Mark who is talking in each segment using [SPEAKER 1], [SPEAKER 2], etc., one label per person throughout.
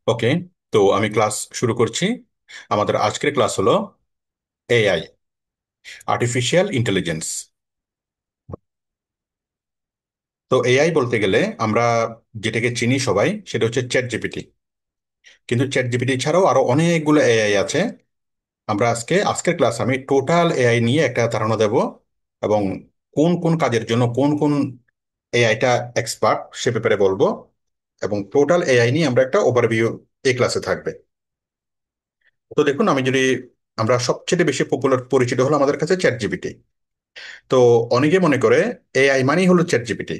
[SPEAKER 1] ওকে। তো আমি ক্লাস শুরু করছি। আমাদের আজকের ক্লাস হলো এআই, আর্টিফিশিয়াল ইন্টেলিজেন্স। তো এআই বলতে গেলে আমরা যেটাকে চিনি সবাই সেটা হচ্ছে চ্যাট জিপিটি। কিন্তু চ্যাট জিপিটি ছাড়াও আরো অনেকগুলো এআই আছে। আমরা আজকের ক্লাস আমি টোটাল এআই নিয়ে একটা ধারণা দেব, এবং কোন কোন কাজের জন্য কোন কোন এআইটা এক্সপার্ট সে ব্যাপারে বলবো। এবং টোটাল এআই নিয়ে আমরা একটা ওভারভিউ এই ক্লাসে থাকবে। তো দেখুন, আমরা সবচেয়ে বেশি পপুলার পরিচিত হলো আমাদের কাছে চ্যাট জিপিটি। তো অনেকে মনে করে এআই মানেই হলো চ্যাট জিপিটি।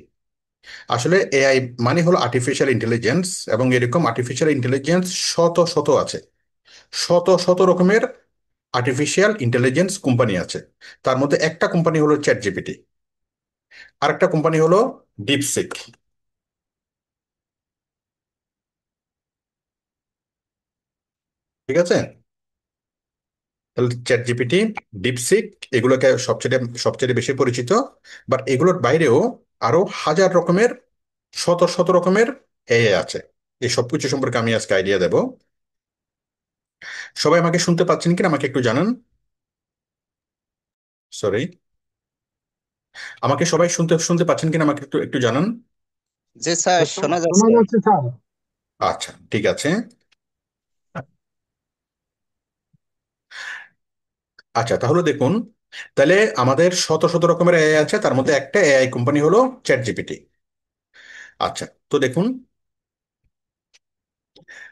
[SPEAKER 1] আসলে এআই মানে হলো আর্টিফিশিয়াল ইন্টেলিজেন্স, এবং এরকম আর্টিফিশিয়াল ইন্টেলিজেন্স শত শত আছে। শত শত রকমের আর্টিফিশিয়াল ইন্টেলিজেন্স কোম্পানি আছে। তার মধ্যে একটা কোম্পানি হলো চ্যাট জিপিটি, আর একটা কোম্পানি হলো ডিপসিক। ঠিক আছে? তাহলে চ্যাট জিপিটি, ডিপসিক, এগুলোকে সবচেয়ে সবচেয়ে বেশি পরিচিত। বাট এগুলোর বাইরেও আরো হাজার রকমের, শত শত রকমের এআই আছে। এই সবকিছু সম্পর্কে আমি আজকে আইডিয়া দেব। সবাই আমাকে শুনতে পাচ্ছেন কিনা আমাকে একটু জানান। সরি, আমাকে সবাই শুনতে শুনতে পাচ্ছেন কিনা আমাকে একটু একটু জানান।
[SPEAKER 2] জি স্যার,
[SPEAKER 3] স্যার,
[SPEAKER 2] শোনা
[SPEAKER 3] শোনা
[SPEAKER 2] যাচ্ছে।
[SPEAKER 3] যাচ্ছে স্যার।
[SPEAKER 1] আচ্ছা, ঠিক আছে। আচ্ছা, তাহলে দেখুন, তাহলে আমাদের শত শত রকমের এআই আছে, তার মধ্যে একটা এআই কোম্পানি হলো চ্যাট জিপিটি। আচ্ছা, তো দেখুন,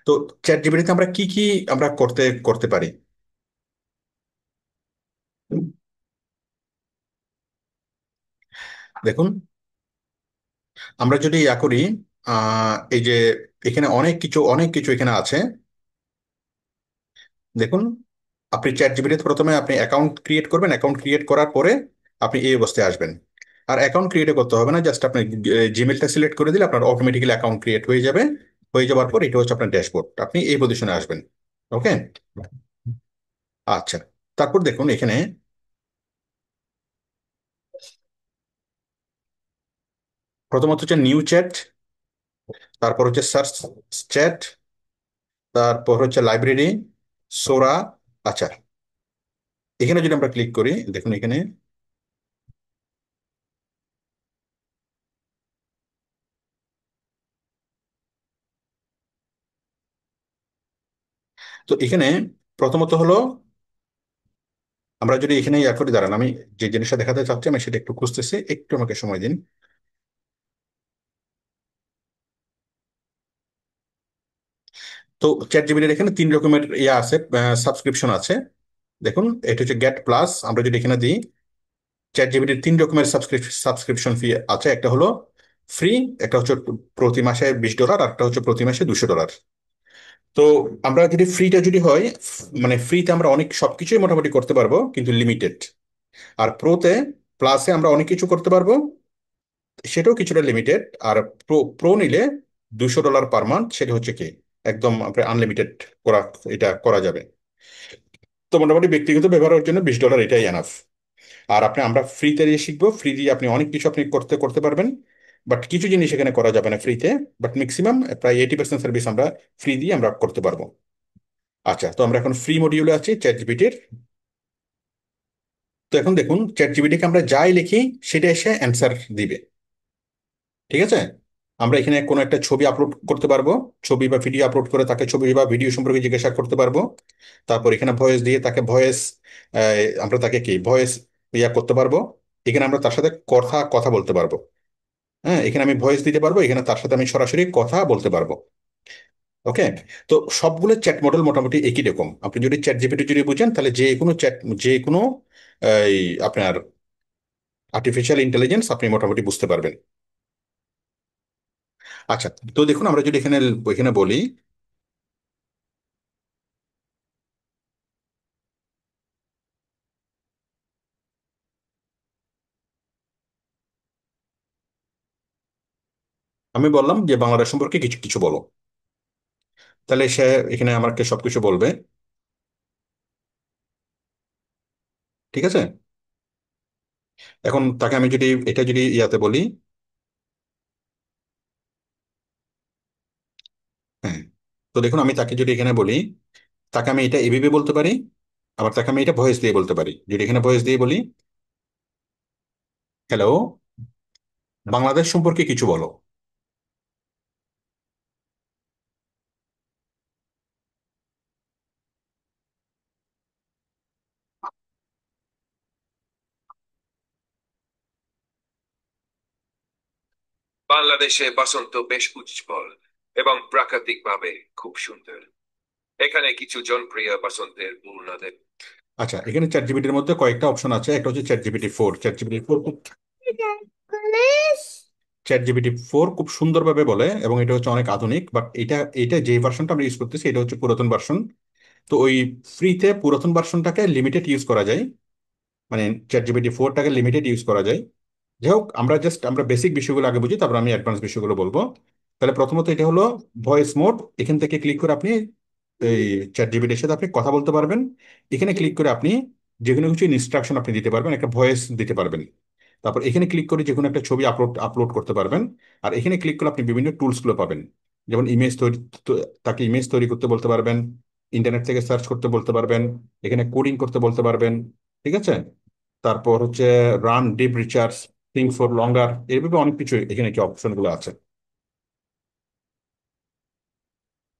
[SPEAKER 1] তো চ্যাট জিপিটিতে আমরা কি কি আমরা করতে করতে পারি। দেখুন, আমরা যদি ইয়া করি, এই যে এখানে অনেক কিছু এখানে আছে। দেখুন, আপনি চ্যাট জিপিটিতে প্রথমে আপনি অ্যাকাউন্ট ক্রিয়েট করবেন। অ্যাকাউন্ট ক্রিয়েট করার পরে আপনি এই অবস্থায় আসবেন। আর অ্যাকাউন্ট ক্রিয়েট করতে হবে না, জাস্ট আপনি জিমেলটা সিলেক্ট করে দিলে আপনার অটোমেটিক্যালি অ্যাকাউন্ট ক্রিয়েট হয়ে যাবে। হয়ে যাওয়ার পর এটা হচ্ছে আপনার ড্যাশবোর্ড, আপনি এই পজিশনে আসবেন। ওকে। আচ্ছা, তারপর দেখুন এখানে প্রথমত হচ্ছে নিউ চ্যাট, তারপর হচ্ছে সার্চ চ্যাট, তারপর হচ্ছে লাইব্রেরি, সোরা। আচ্ছা, এখানে যদি আমরা ক্লিক করি, দেখুন এখানে তো এখানে প্রথমত হলো, আমরা যদি এখানে ইয়া করি, দাঁড়ান আমি যে জিনিসটা দেখাতে চাচ্ছি আমি সেটা একটু খুঁজতেছি, একটু আমাকে সময় দিন। তো চ্যাট জিপিটির এখানে তিন রকমের ইয়া আছে, সাবস্ক্রিপশন আছে। দেখুন, এটা হচ্ছে গেট প্লাস। আমরা যদি এখানে দিই, চ্যাট জিপিটির তিন রকমের সাবস্ক্রিপশন ফি আছে। একটা হলো ফ্রি, একটা হচ্ছে প্রতি মাসে $20, আর একটা হচ্ছে প্রতি মাসে $200। তো আমরা যদি ফ্রিটা যদি হয়, মানে ফ্রিতে আমরা অনেক সবকিছুই মোটামুটি করতে পারবো কিন্তু লিমিটেড। আর প্রোতে, প্লাসে আমরা অনেক কিছু করতে পারবো, সেটাও কিছুটা লিমিটেড। আর প্রো প্রো নিলে $200 পার মান্থ, সেটা হচ্ছে কি একদম আপনার আনলিমিটেড করা, এটা করা যাবে। তো মোটামুটি ব্যক্তিগত ব্যবহারের জন্য $20 এটাই এনাফ। আর আমরা ফ্রিতে দিয়ে শিখবো, ফ্রি দিয়ে আপনি অনেক কিছু আপনি করতে করতে পারবেন। বাট কিছু জিনিস এখানে করা যাবে না ফ্রিতে। বাট ম্যাক্সিমাম প্রায় 80% সার্ভিস আমরা ফ্রি দিয়ে আমরা করতে পারবো। আচ্ছা, তো আমরা এখন ফ্রি মডিউলে আছি চ্যাট জিপিটির। তো এখন দেখুন, চ্যাট জিপিটিকে আমরা যাই লিখি সেটা এসে অ্যান্সার দিবে। ঠিক আছে? আমরা এখানে কোনো একটা ছবি আপলোড করতে পারবো, ছবি বা ভিডিও আপলোড করে তাকে ছবি বা ভিডিও সম্পর্কে জিজ্ঞাসা করতে পারবো। তারপর এখানে ভয়েস দিয়ে তাকে ভয়েস, আমরা তাকে কি ভয়েস ইয়া করতে পারবো। এখানে আমরা তার সাথে কথা কথা বলতে পারবো। হ্যাঁ, এখানে আমি ভয়েস দিতে পারবো, এখানে তার সাথে আমি সরাসরি কথা বলতে পারবো। ওকে। তো সবগুলো চ্যাট মডেল মোটামুটি একই রকম। আপনি যদি চ্যাট জিপিটি যদি বুঝেন, তাহলে যে কোনো এই আপনার আর্টিফিশিয়াল ইন্টেলিজেন্স আপনি মোটামুটি বুঝতে পারবেন। আচ্ছা, তো দেখুন, আমরা যদি এখানে এখানে বলি, আমি বললাম যে বাংলাদেশ সম্পর্কে কিছু কিছু বলো, তাহলে সে এখানে আমাকে সবকিছু বলবে। ঠিক আছে? এখন তাকে আমি যদি এটা যদি ইয়াতে বলি, তো দেখুন, আমি তাকে যদি এখানে বলি, তাকে আমি এটা এভাবে বলতে পারি, আবার তাকে আমি এটা ভয়েস দিয়ে বলতে পারি। যদি এখানে ভয়েস দিয়ে বলি, হ্যালো, বাংলাদেশ সম্পর্কে কিছু বলো।
[SPEAKER 2] বাংলাদেশে বসন্ত বেশ উজ্জ্বল এবং প্রাকৃতিকভাবে খুব সুন্দর। এখানে কিছু জনপ্রিয় বসন্তের বর্ণনা।
[SPEAKER 1] আচ্ছা, এখানে চ্যাট জিপিটির মধ্যে কয়েকটা অপশন আছে। একটা হচ্ছে চ্যাট জিপিটি 4 চ্যাট জিপিটি 4 খুব সুন্দরভাবে বলে, এবং এটা হচ্ছে অনেক আধুনিক। বাট এটা যে ভার্সনটা আমরা ইউজ করতেছি এটা হচ্ছে পুরাতন ভার্সন। তো ওই ফ্রিতে পুরাতন ভার্সনটাকে লিমিটেড ইউজ করা যায়, মানে চ্যাট জিপিটি 4টাকে লিমিটেড ইউজ করা যায়। যাই হোক, আমরা বেসিক বিষয়গুলো আগে বুঝি, তারপর আমি অ্যাডভান্স বিষয়গুলো বলবো। তাহলে প্রথমত এটা হলো ভয়েস মোড। এখান থেকে ক্লিক করে আপনি এই চ্যাট জিপিটির সাথে আপনি কথা বলতে পারবেন। এখানে ক্লিক করে আপনি যে কোনো কিছু ইনস্ট্রাকশন আপনি দিতে পারবেন, একটা ভয়েস দিতে পারবেন। তারপর এখানে ক্লিক করে যে কোনো একটা ছবি আপলোড আপলোড করতে পারবেন। আর এখানে ক্লিক করলে আপনি বিভিন্ন টুলসগুলো পাবেন, যেমন ইমেজ তৈরি, তাকে ইমেজ তৈরি করতে বলতে পারবেন, ইন্টারনেট থেকে সার্চ করতে বলতে পারবেন, এখানে কোডিং করতে বলতে পারবেন। ঠিক আছে? তারপর হচ্ছে run deep recharge, think for লঙ্গার, এইভাবে অনেক কিছু এখানে কি অপশন গুলো আছে।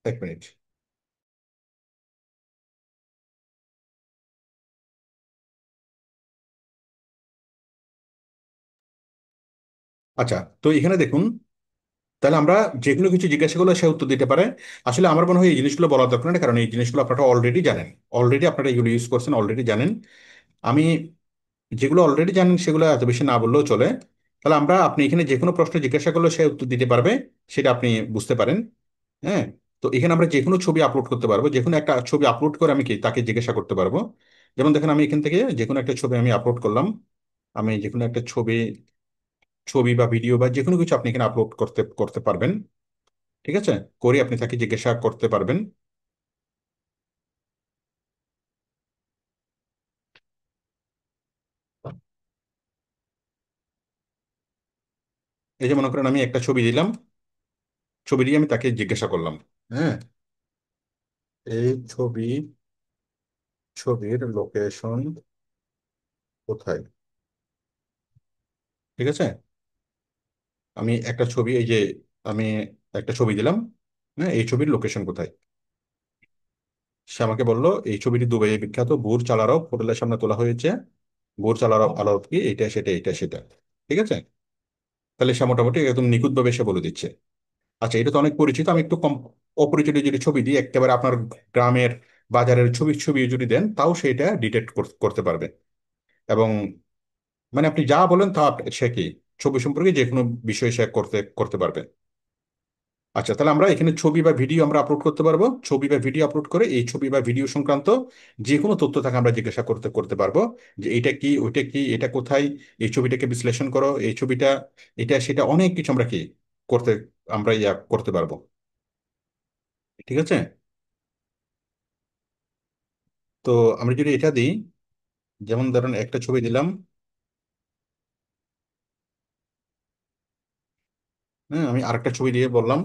[SPEAKER 1] এক মিনিট। আচ্ছা, তো এখানে দেখুন, তাহলে আমরা যে কোনো কিছু জিজ্ঞাসা করলে সে উত্তর দিতে পারে। আসলে আমার মনে হয় এই জিনিসগুলো বলার দরকার নেই, কারণ এই জিনিসগুলো আপনারা অলরেডি জানেন। অলরেডি আপনারা এগুলো ইউজ করছেন, অলরেডি জানেন। আমি যেগুলো অলরেডি জানেন সেগুলো এত বেশি না বললেও চলে। তাহলে আপনি এখানে যে কোনো প্রশ্ন জিজ্ঞাসা করলে সে উত্তর দিতে পারবে, সেটা আপনি বুঝতে পারেন। হ্যাঁ। তো এখানে আমরা যে কোনো ছবি আপলোড করতে পারবো, যে কোনো একটা ছবি আপলোড করে আমি কি তাকে জিজ্ঞাসা করতে পারবো। যেমন দেখেন, আমি এখান থেকে যে কোনো একটা ছবি আমি আপলোড করলাম। আমি যে কোনো একটা ছবি ছবি বা ভিডিও বা যে কোনো কিছু আপনি এখানে আপলোড করতে করতে পারবেন। ঠিক আছে? করে আপনি তাকে জিজ্ঞাসা করতে পারবেন। এই যে মনে করেন আমি একটা ছবি দিলাম, ছবি দিয়ে আমি তাকে জিজ্ঞাসা করলাম, হ্যাঁ, এই ছবির লোকেশন কোথায়। ঠিক আছে? আমি একটা ছবি, এই যে আমি একটা ছবি দিলাম, হ্যাঁ, এই ছবির লোকেশন কোথায়। সে আমাকে বললো এই ছবিটি দুবাইয়ে বিখ্যাত বুর্জ আল আরব হোটেলের সামনে তোলা হয়েছে। বুর্জ আল আরব আরব কি, এটা সেটা এটা সেটা। ঠিক আছে? তাহলে সে মোটামুটি একদম নিখুঁতভাবে সে বলে দিচ্ছে। আচ্ছা, এটা তো অনেক পরিচিত। আমি একটু কম অপরিচিত যদি ছবি দিই, একেবারে আপনার গ্রামের বাজারের ছবি ছবি যদি দেন, তাও সেটা ডিটেক্ট করতে পারবে। এবং মানে আপনি যা বলেন তা সে কি ছবি সম্পর্কে যে কোনো বিষয় সে করতে করতে পারবে। আচ্ছা, তাহলে আমরা এখানে ছবি বা ভিডিও আমরা আপলোড করতে পারবো। ছবি বা ভিডিও আপলোড করে এই ছবি বা ভিডিও সংক্রান্ত যে কোনো তথ্য থাকে আমরা জিজ্ঞাসা করতে করতে পারবো, যে এটা কি, ওইটা কি, এটা কোথায়, এই ছবিটাকে বিশ্লেষণ করো, এই ছবিটা এটা সেটা, অনেক কিছু আমরা কি করতে আমরা করতে পারবো। ঠিক আছে? তো আমরা যদি এটা দিই, যেমন ধরুন একটা ছবি দিলাম, হ্যাঁ, আমি আরেকটা ছবি দিয়ে বললাম।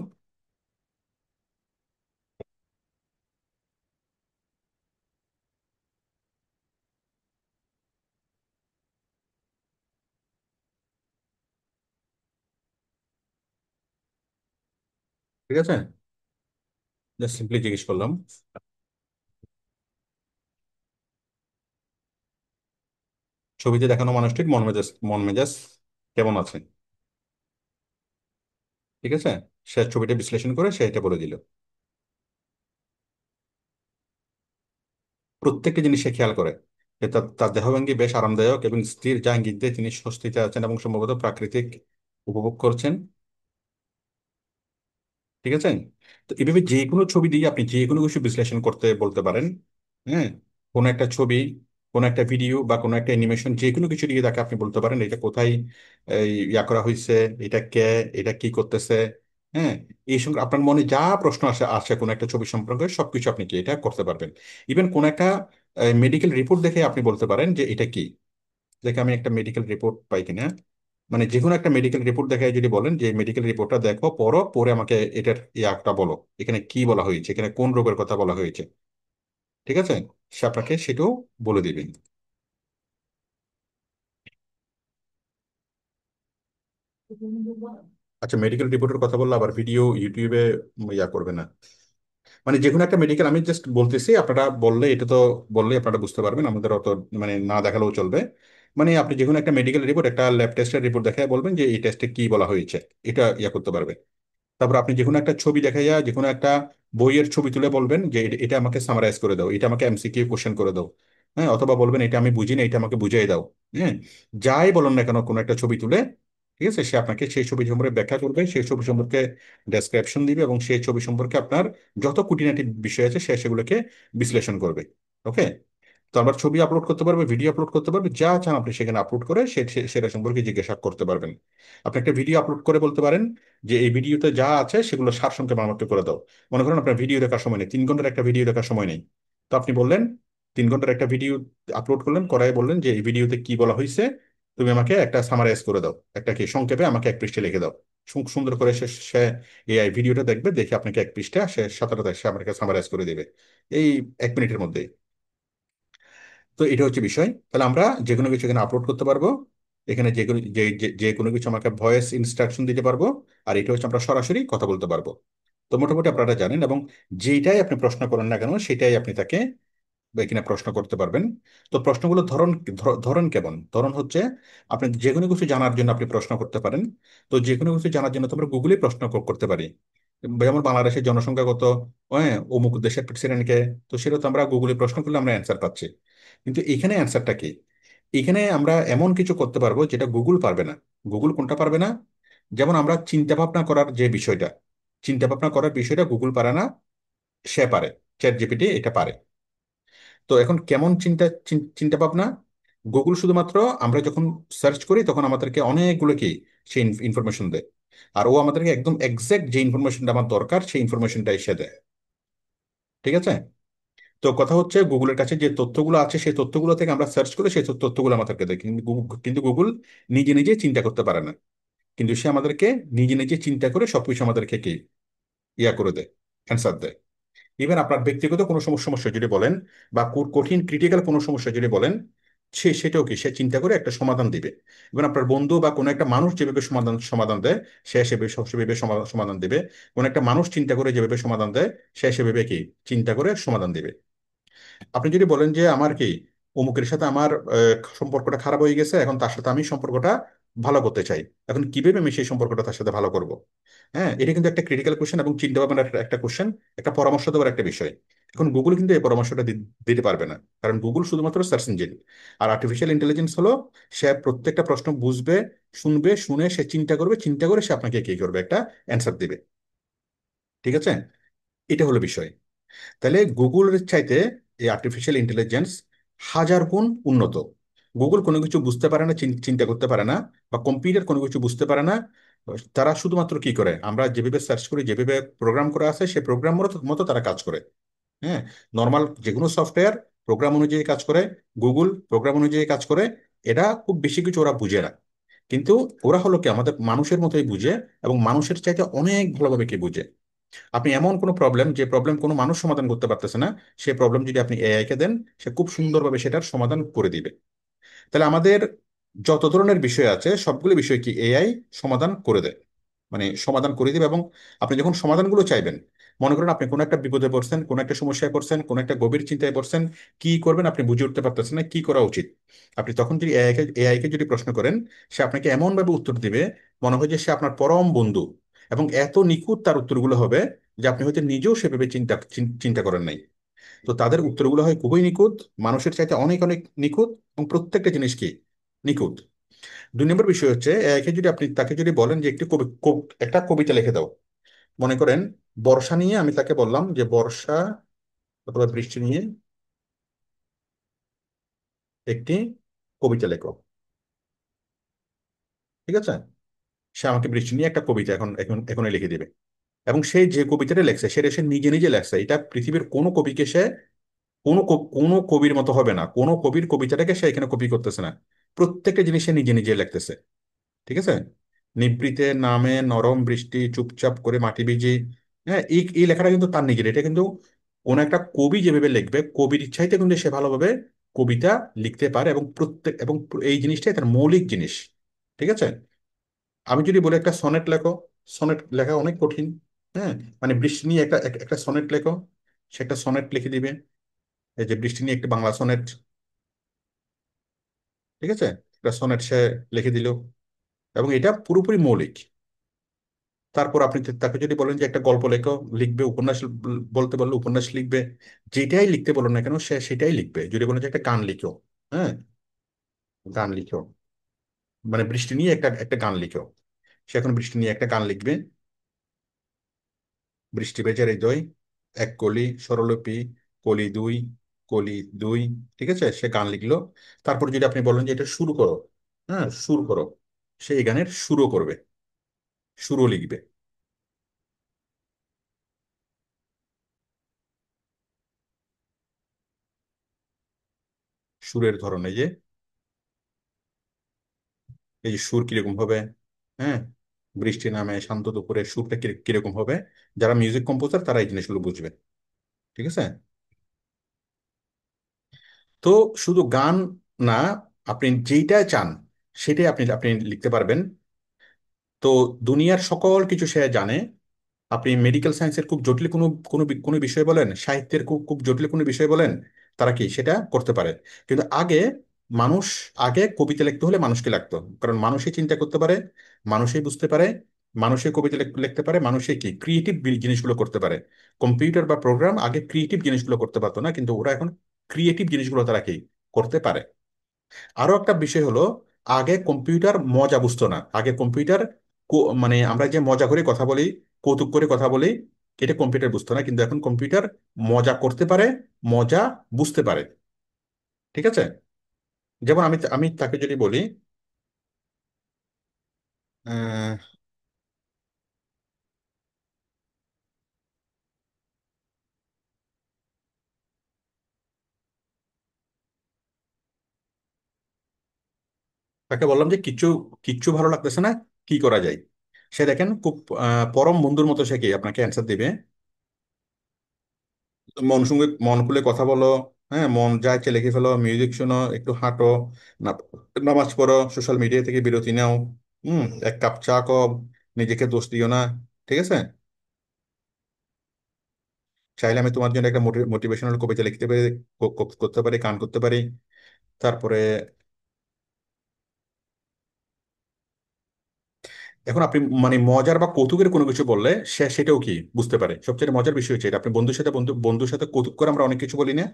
[SPEAKER 1] ঠিক আছে? জাস্ট সিম্পলি জিজ্ঞেস করলাম, ছবিতে দেখানো মানুষটির মন মেজাজ কেমন আছে। ঠিক আছে? সে ছবিটা বিশ্লেষণ করে সে এটা বলে দিল। প্রত্যেকটা জিনিস সে খেয়াল করে যে তার তার দেহভঙ্গি বেশ আরামদায়ক এবং স্থির, যা ইঙ্গিত দিয়ে তিনি স্বস্তিতে আছেন এবং সম্ভবত প্রাকৃতিক উপভোগ করছেন। ঠিক আছে? তো এইভাবে যে কোনো ছবি দিয়ে আপনি যে কোনো কিছু বিশ্লেষণ করতে বলতে পারেন। হ্যাঁ। কোনো একটা ছবি, কোনো একটা ভিডিও বা কোনো একটা অ্যানিমেশন, যে কোনো কিছু দিয়ে তাকে আপনি বলতে পারেন এটা কোথায় করা হয়েছে, এটা কে, এটা কি করতেছে। হ্যাঁ। এই সঙ্গে আপনার মনে যা প্রশ্ন আসে আসে কোনো একটা ছবি সম্পর্কে সবকিছু আপনি কি এটা করতে পারবেন। ইভেন কোন একটা মেডিকেল রিপোর্ট দেখে আপনি বলতে পারেন যে এটা কি। দেখে আমি একটা মেডিকেল রিপোর্ট পাই কিনা। মানে যে কোনো একটা মেডিকেল রিপোর্ট দেখায় যদি বলেন যে মেডিকেল রিপোর্টটা দেখো, পড়ো, পরে আমাকে এটার ইয়াটা বলো, এখানে কি বলা হয়েছে, এখানে কোন রোগের কথা বলা হয়েছে। ঠিক আছে, সে আপনাকে সেটাও বলে দিবেন। আচ্ছা, মেডিকেল রিপোর্টের কথা বললে আবার ভিডিও ইউটিউবে ইয়া করবে না। মানে যে কোনো একটা মেডিকেল, আমি জাস্ট বলতেছি, আপনারা বললে এটা তো, বললে আপনারা বুঝতে পারবেন, আমাদের অত মানে না দেখালেও চলবে। মানে আপনি যে কোনো একটা মেডিকেল রিপোর্ট, একটা ল্যাব টেস্টের রিপোর্ট দেখায় বলবেন যে এই টেস্টে কি বলা হয়েছে, এটা ইয়া করতে পারবে। তারপর আপনি যে কোনো একটা ছবি দেখাইয়া, যে কোনো একটা বইয়ের ছবি তুলে বলবেন যে এটা আমাকে সামারাইজ করে দাও, এটা আমাকে এমসিকিউ কোশ্চেন করে দাও। হ্যাঁ, অথবা বলবেন এটা আমি বুঝি না, এটা আমাকে বুঝিয়ে দাও। হ্যাঁ, যাই বলুন না কেন, কোনো একটা ছবি তুলে, ঠিক আছে, সে আপনাকে সেই ছবি সম্পর্কে ব্যাখ্যা করবে, সেই ছবি সম্পর্কে ডেসক্রিপশন দিবে, এবং সেই ছবি সম্পর্কে আপনার যত খুঁটিনাটি বিষয় আছে সে সেগুলোকে বিশ্লেষণ করবে। ওকে। তো আবার ছবি আপলোড করতে পারবে, ভিডিও আপলোড করতে পারবে, যা চান আপনি সেখানে আপলোড করে সেটা সম্পর্কে জিজ্ঞাসা করতে পারবেন। আপনি একটা ভিডিও আপলোড করে বলতে পারেন যে এই ভিডিওতে যা আছে সেগুলো সারসংক্ষেপে আমাকে করে দাও। মনে করেন আপনার ভিডিও দেখার সময় নেই, 3 ঘন্টার একটা ভিডিও দেখার সময় নেই। তো আপনি বললেন, 3 ঘন্টার একটা ভিডিও আপলোড করলেন, করায় বললেন যে এই ভিডিওতে কি বলা হয়েছে, তুমি আমাকে একটা সামারাইজ করে দাও, একটা কি সংক্ষেপে আমাকে 1 পৃষ্ঠা লিখে দাও। সুন্দর করে সে সে এই ভিডিওটা দেখবে, দেখে আপনাকে 1 পৃষ্ঠা সে সাঁতারটা সে আমাকে সামারাইজ করে দেবে এই 1 মিনিটের মধ্যে। তো এটা হচ্ছে বিষয়। তাহলে আমরা যে কোনো কিছু এখানে আপলোড করতে পারবো, এখানে যে কোনো যে কোনো কিছু আমাকে ভয়েস ইনস্ট্রাকশন দিতে পারবো, আর এটা হচ্ছে আমরা সরাসরি কথা বলতে পারবো। তো মোটামুটি আপনারা জানেন, এবং যেটাই আপনি প্রশ্ন করেন না কেন সেটাই আপনি তাকে বা এখানে প্রশ্ন করতে পারবেন। তো প্রশ্নগুলোর ধরন, ধরন কেমন, ধরন হচ্ছে আপনি যে কোনো কিছু জানার জন্য আপনি প্রশ্ন করতে পারেন। তো যে কোনো কিছু জানার জন্য তো আমরা গুগলে প্রশ্ন করতে পারি। যেমন বাংলাদেশের জনসংখ্যা কত, হ্যাঁ, অমুক দেশের প্রেসিডেন্টকে, তো সেটা তো আমরা গুগলে প্রশ্ন করলে আমরা অ্যান্সার পাচ্ছি। কিন্তু এখানে অ্যান্সারটা কি? এখানে আমরা এমন কিছু করতে পারবো যেটা গুগল পারবে না। গুগল কোনটা পারবে না? যেমন আমরা চিন্তা ভাবনা করার যে বিষয়টা, চিন্তা ভাবনা করার বিষয়টা গুগল পারে না, সে পারে। চ্যাট জিপিটি এটা পারে। তো এখন কেমন চিন্তা ভাবনা? গুগল শুধুমাত্র আমরা যখন সার্চ করি তখন আমাদেরকে অনেকগুলো কি সেই ইনফরমেশন দেয়, আর ও আমাদেরকে একদম এক্সাক্ট যে ইনফরমেশনটা আমার দরকার সেই ইনফরমেশনটা এসে দেয়। ঠিক আছে। তো কথা হচ্ছে গুগলের কাছে যে তথ্যগুলো আছে সেই তথ্যগুলো থেকে আমরা সার্চ করে সেই তথ্যগুলো আমাদেরকে দেয়, কিন্তু গুগল নিজে নিজে চিন্তা করতে পারে না। কিন্তু সে আমাদেরকে নিজে নিজে চিন্তা করে সবকিছু আমাদেরকে কি ইয়া করে দেয়, অ্যান্সার দেয়। ইভেন আপনার ব্যক্তিগত কোনো সমস্যা যদি বলেন, বা কঠিন ক্রিটিক্যাল কোনো সমস্যা যদি বলেন, সেটাও কি সে চিন্তা করে একটা সমাধান দিবে। ইভেন আপনার বন্ধু বা কোনো একটা মানুষ যেভাবে সমাধান সমাধান দেয়, সে সেভাবে সমাধান দিবে। কোনো একটা মানুষ চিন্তা করে যেভাবে সমাধান দেয়, সে সেভাবে কি চিন্তা করে সমাধান দিবে। আপনি যদি বলেন যে আমার কি অমুকের সাথে আমার সম্পর্কটা খারাপ হয়ে গেছে, এখন তার সাথে আমি সম্পর্কটা ভালো করতে চাই, এখন কিভাবে আমি সেই সম্পর্কটা তার সাথে ভালো করব? হ্যাঁ, এটা কিন্তু একটা ক্রিটিক্যাল কোশ্চেন এবং চিন্তা ভাবনার একটা কোশ্চেন, একটা পরামর্শ দেওয়ার একটা বিষয়। এখন গুগল কিন্তু এই পরামর্শটা দিতে পারবে না, কারণ গুগল শুধুমাত্র সার্চ ইঞ্জিন। আর আর্টিফিশিয়াল ইন্টেলিজেন্স হলো সে প্রত্যেকটা প্রশ্ন বুঝবে, শুনবে, শুনে সে চিন্তা করবে, চিন্তা করে সে আপনাকে কি করবে, একটা অ্যান্সার দিবে। ঠিক আছে, এটা হলো বিষয়। তাহলে গুগলের চাইতে এই আর্টিফিশিয়াল ইন্টেলিজেন্স 1000 গুণ উন্নত। গুগল কোনো কিছু বুঝতে পারে না, চিন্তা করতে পারে না, বা কম্পিউটার কোনো কিছু বুঝতে পারে না। তারা শুধুমাত্র কি করে, আমরা যেভাবে সার্চ করি, যেভাবে প্রোগ্রাম করা আছে সেই প্রোগ্রাম মতো মতো তারা কাজ করে। হ্যাঁ, নর্মাল যে কোনো সফটওয়্যার প্রোগ্রাম অনুযায়ী কাজ করে, গুগল প্রোগ্রাম অনুযায়ী কাজ করে। এটা খুব বেশি কিছু ওরা বুঝে না, কিন্তু ওরা হলো কি আমাদের মানুষের মতোই বুঝে, এবং মানুষের চাইতে অনেক ভালোভাবে কি বুঝে। আপনি এমন কোনো প্রবলেম, যে প্রবলেম কোনো মানুষ সমাধান করতে পারতেছে না, সেই প্রবলেম যদি আপনি এআই কে দেন, সে খুব সুন্দরভাবে সেটার সমাধান করে দিবে। তাহলে আমাদের যত ধরনের বিষয় আছে সবগুলো বিষয় কি এআই সমাধান করে দেয়, মানে সমাধান করে দিবে। এবং আপনি যখন সমাধানগুলো চাইবেন, মনে করেন আপনি কোনো একটা বিপদে পড়ছেন, কোনো একটা সমস্যায় পড়ছেন, কোনো একটা গভীর চিন্তায় পড়ছেন, কি করবেন আপনি বুঝে উঠতে পারতেছেন না, কি করা উচিত, আপনি তখন যদি এআই কে যদি প্রশ্ন করেন, সে আপনাকে এমন ভাবে উত্তর দিবে, মনে হয় যে সে আপনার পরম বন্ধু। এবং এত নিখুঁত তার উত্তরগুলো হবে যে আপনি হয়তো নিজেও সেভাবে চিন্তা করেন নাই। তো তাদের উত্তরগুলো হয় খুবই নিখুঁত, মানুষের চাইতে অনেক অনেক নিখুঁত, এবং প্রত্যেকটা জিনিস কি নিখুঁত। 2 নম্বর বিষয় হচ্ছে একে যদি আপনি তাকে যদি বলেন যে একটি একটা কবিতা লিখে দাও, মনে করেন বর্ষা নিয়ে আমি তাকে বললাম যে বর্ষা অথবা বৃষ্টি নিয়ে একটি কবিতা লেখো। ঠিক আছে, সে আমাকে বৃষ্টি নিয়ে একটা কবিতা এখনই লিখে দিবে। এবং সে যে কবিতাটা লেখছে সেটা সে নিজে নিজে লেখছে, এটা পৃথিবীর কোনো কবিকে সে কোনো কবির মতো হবে না, কোনো কবির কবিতাটাকে সে এখানে কপি করতেছে না, প্রত্যেকটা জিনিস সে নিজে নিজে লিখতেছে। ঠিক আছে? নিভৃতে নামে নরম বৃষ্টি চুপচাপ করে মাটি ভিজি। হ্যাঁ, এই এই লেখাটা কিন্তু তার নিজের, এটা কিন্তু কোন একটা কবি যেভাবে লিখবে কবির ইচ্ছাইতে কিন্তু সে ভালোভাবে কবিতা লিখতে পারে, এবং প্রত্যেক এবং এই জিনিসটাই তার মৌলিক জিনিস। ঠিক আছে? আমি যদি বলি একটা সনেট লেখো, সনেট লেখা অনেক কঠিন। হ্যাঁ, মানে বৃষ্টি নিয়ে একটা সনেট লেখো, সে একটা সনেট লিখে দিবে। এই যে বৃষ্টি নিয়ে একটা বাংলা সনেট, ঠিক আছে, একটা সনেট সে লিখে দিল, এবং এটা পুরোপুরি মৌলিক। তারপর আপনি তাকে যদি বলেন যে একটা গল্প লেখো, লিখবে, উপন্যাস বলতে বললে উপন্যাস লিখবে, যেটাই লিখতে বলো না কেন সে সেটাই লিখবে। যদি বলেন যে একটা গান লিখো, হ্যাঁ, গান লিখো, মানে বৃষ্টি নিয়ে একটা একটা গান লিখো, সে এখন বৃষ্টি নিয়ে একটা গান লিখবে। বৃষ্টি ভেজা হৃদয়, এক কলি স্বরলিপি, কলি দুই, কলি দুই, ঠিক আছে, সে গান লিখলো। তারপর যদি আপনি বলেন যে এটা শুরু করো, হ্যাঁ সুর করো, সে এই গানের সুরও করবে, সুরও লিখবে। সুরের ধরন এই যে, এই যে সুর কিরকম হবে, হ্যাঁ, বৃষ্টি নামে শান্ত দুপুরে সুরটা কিরকম হবে, যারা মিউজিক কম্পোজার তারা এই জিনিসগুলো বুঝবে। ঠিক আছে? তো শুধু গান না, আপনি যেইটা চান সেটাই আপনি আপনি লিখতে পারবেন। তো দুনিয়ার সকল কিছু সে জানে। আপনি মেডিকেল সায়েন্সের খুব জটিল কোনো কোনো বিষয় বলেন, সাহিত্যের খুব খুব জটিল কোনো বিষয় বলেন, তারা কি সেটা করতে পারে। কিন্তু মানুষ আগে কবিতা লিখতে হলে মানুষকে লাগতো, কারণ মানুষই চিন্তা করতে পারে, মানুষই বুঝতে পারে, মানুষই কবিতা লিখতে পারে, মানুষই কি ক্রিয়েটিভ জিনিসগুলো করতে পারে। কম্পিউটার বা প্রোগ্রাম আগে ক্রিয়েটিভ জিনিসগুলো করতে পারতো না, কিন্তু ওরা এখন ক্রিয়েটিভ জিনিসগুলো তারা কি করতে পারে। আরো একটা বিষয় হলো, আগে কম্পিউটার মজা বুঝতো না। আগে কম্পিউটার মানে আমরা যে মজা করে কথা বলি, কৌতুক করে কথা বলি, এটা কম্পিউটার বুঝতো না, কিন্তু এখন কম্পিউটার মজা করতে পারে, মজা বুঝতে পারে। ঠিক আছে? যেমন আমি আমি তাকে যদি বলি, আহ, তাকে বললাম যে কিচ্ছু কিচ্ছু ভালো লাগতেছে না, কি করা যায়? সে দেখেন খুব পরম বন্ধুর মতো সে কি আপনাকে অ্যান্সার দিবে, মন খুলে কথা বলো, হ্যাঁ, মন যা ইচ্ছে লিখে ফেলো, মিউজিক শোনো, একটু হাঁটো, না নামাজ পড়ো, সোশ্যাল মিডিয়া থেকে বিরতি নাও, এক কাপ চা খাও, নিজেকে দোষ দিও না। ঠিক আছে? চাইলে আমি তোমার জন্য একটা মোটিভেশনাল কবিতা লিখতে পারি, করতে পারি, গান করতে পারি। তারপরে এখন আপনি মানে মজার বা কৌতুকের কোনো কিছু বললে সে সেটাও কি বুঝতে পারে। সবচেয়ে মজার বিষয় হচ্ছে এটা, আপনি বন্ধুর সাথে কৌতুক করে আমরা অনেক কিছু বলি না?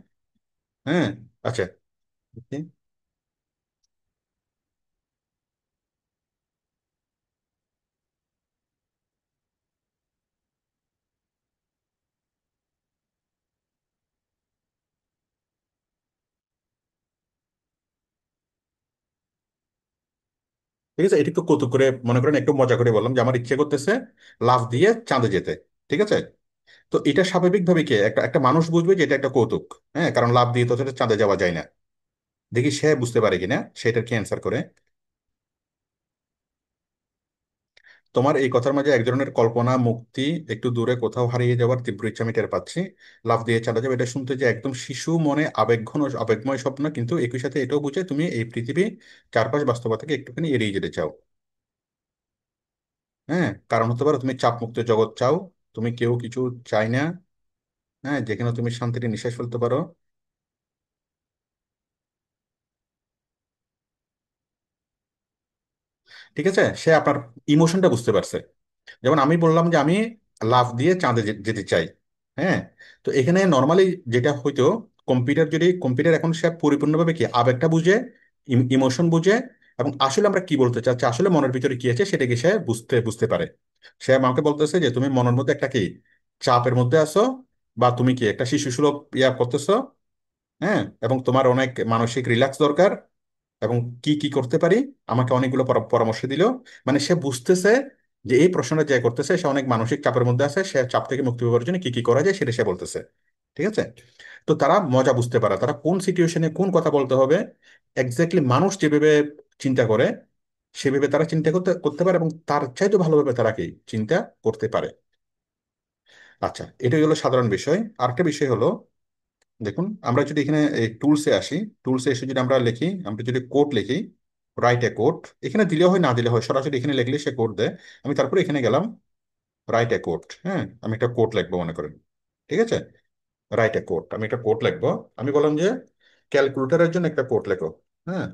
[SPEAKER 1] হ্যাঁ। আচ্ছা। ঠিক আছে, এটি তো কৌতুক করে মনে করেন একটু মজা করে বললাম যে আমার ইচ্ছে করতেছে লাফ দিয়ে চাঁদে যেতে। ঠিক আছে? তো এটা স্বাভাবিকভাবে কি একটা একটা মানুষ বুঝবে যে এটা একটা কৌতুক। হ্যাঁ, কারণ লাফ দিয়ে তো আসলে চাঁদে যাওয়া যায় না। দেখি সে বুঝতে পারে কিনা, সেটার কি অ্যান্সার করে। তোমার এই কথার মাঝে এক ধরনের কল্পনা মুক্তি, একটু দূরে কোথাও হারিয়ে যাওয়ার তীব্র ইচ্ছা আমি টের পাচ্ছি। লাফ দিয়ে চাঁদে যাবে, এটা শুনতে যে একদম শিশু মনে আবেগঘন ও আবেগময় স্বপ্ন, কিন্তু একই সাথে এটাও বুঝে তুমি এই পৃথিবী চারপাশ বাস্তবতাকে একটুখানি এড়িয়ে যেতে চাও। হ্যাঁ, কারণ হতে পারে তুমি চাপমুক্ত জগৎ চাও, তুমি কেউ কিছু চাই না, হ্যাঁ, যেখানে তুমি শান্তিতে নিঃশ্বাস ফেলতে পারো। ঠিক আছে, সে আপনার ইমোশনটা বুঝতে পারছে। যেমন আমি বললাম যে আমি লাফ দিয়ে চাঁদে যেতে চাই। হ্যাঁ, তো এখানে নর্মালি যেটা হয়তো, কম্পিউটার এখন সে পরিপূর্ণভাবে কি আবেগটা বুঝে, ইমোশন বুঝে, এবং আসলে আমরা কি বলতে চাচ্ছি, আসলে মনের ভিতরে কি আছে সেটাকে সে বুঝতে বুঝতে পারে। সে আমাকে বলতেছে যে তুমি মনের মধ্যে একটা কি চাপের মধ্যে আছো, বা তুমি কি একটা শিশু সুলভ ইয়া করতেছো, হ্যাঁ, এবং তোমার অনেক মানসিক রিল্যাক্স দরকার, এবং কি কি করতে পারি, আমাকে অনেকগুলো পরামর্শ দিল। মানে সে বুঝতেছে যে এই প্রশ্নটা যে করতেছে সে অনেক মানসিক চাপের মধ্যে আছে, সে চাপ থেকে মুক্তি পাওয়ার জন্য কি কি করা যায় সেটা সে বলতেছে। ঠিক আছে? তো তারা মজা বুঝতে পারে, তারা কোন সিচুয়েশনে কোন কথা বলতে হবে, এক্স্যাক্টলি মানুষ যেভাবে চিন্তা করে সেভাবে তারা চিন্তা করতে করতে পারে, এবং তার চাইতে ভালোভাবে তারা কি চিন্তা করতে পারে। আচ্ছা, এটাই হলো সাধারণ বিষয়। আরেকটা বিষয় হলো, দেখুন আমরা যদি এখানে এই টুলসে আসি, টুলসে এসে যদি আমরা লিখি, আমরা যদি কোড লিখি, রাইট এ কোড, এখানে দিলেও হয় না দিলে হয়, সরাসরি এখানে লিখলে সে কোড দেয়। আমি তারপরে এখানে গেলাম, রাইট এ কোড, হ্যাঁ, আমি একটা কোড লিখবো মনে করেন। ঠিক আছে, রাইট এ কোড, আমি একটা কোড লিখবো। আমি বললাম যে ক্যালকুলেটরের জন্য একটা কোড লেখো। হ্যাঁ,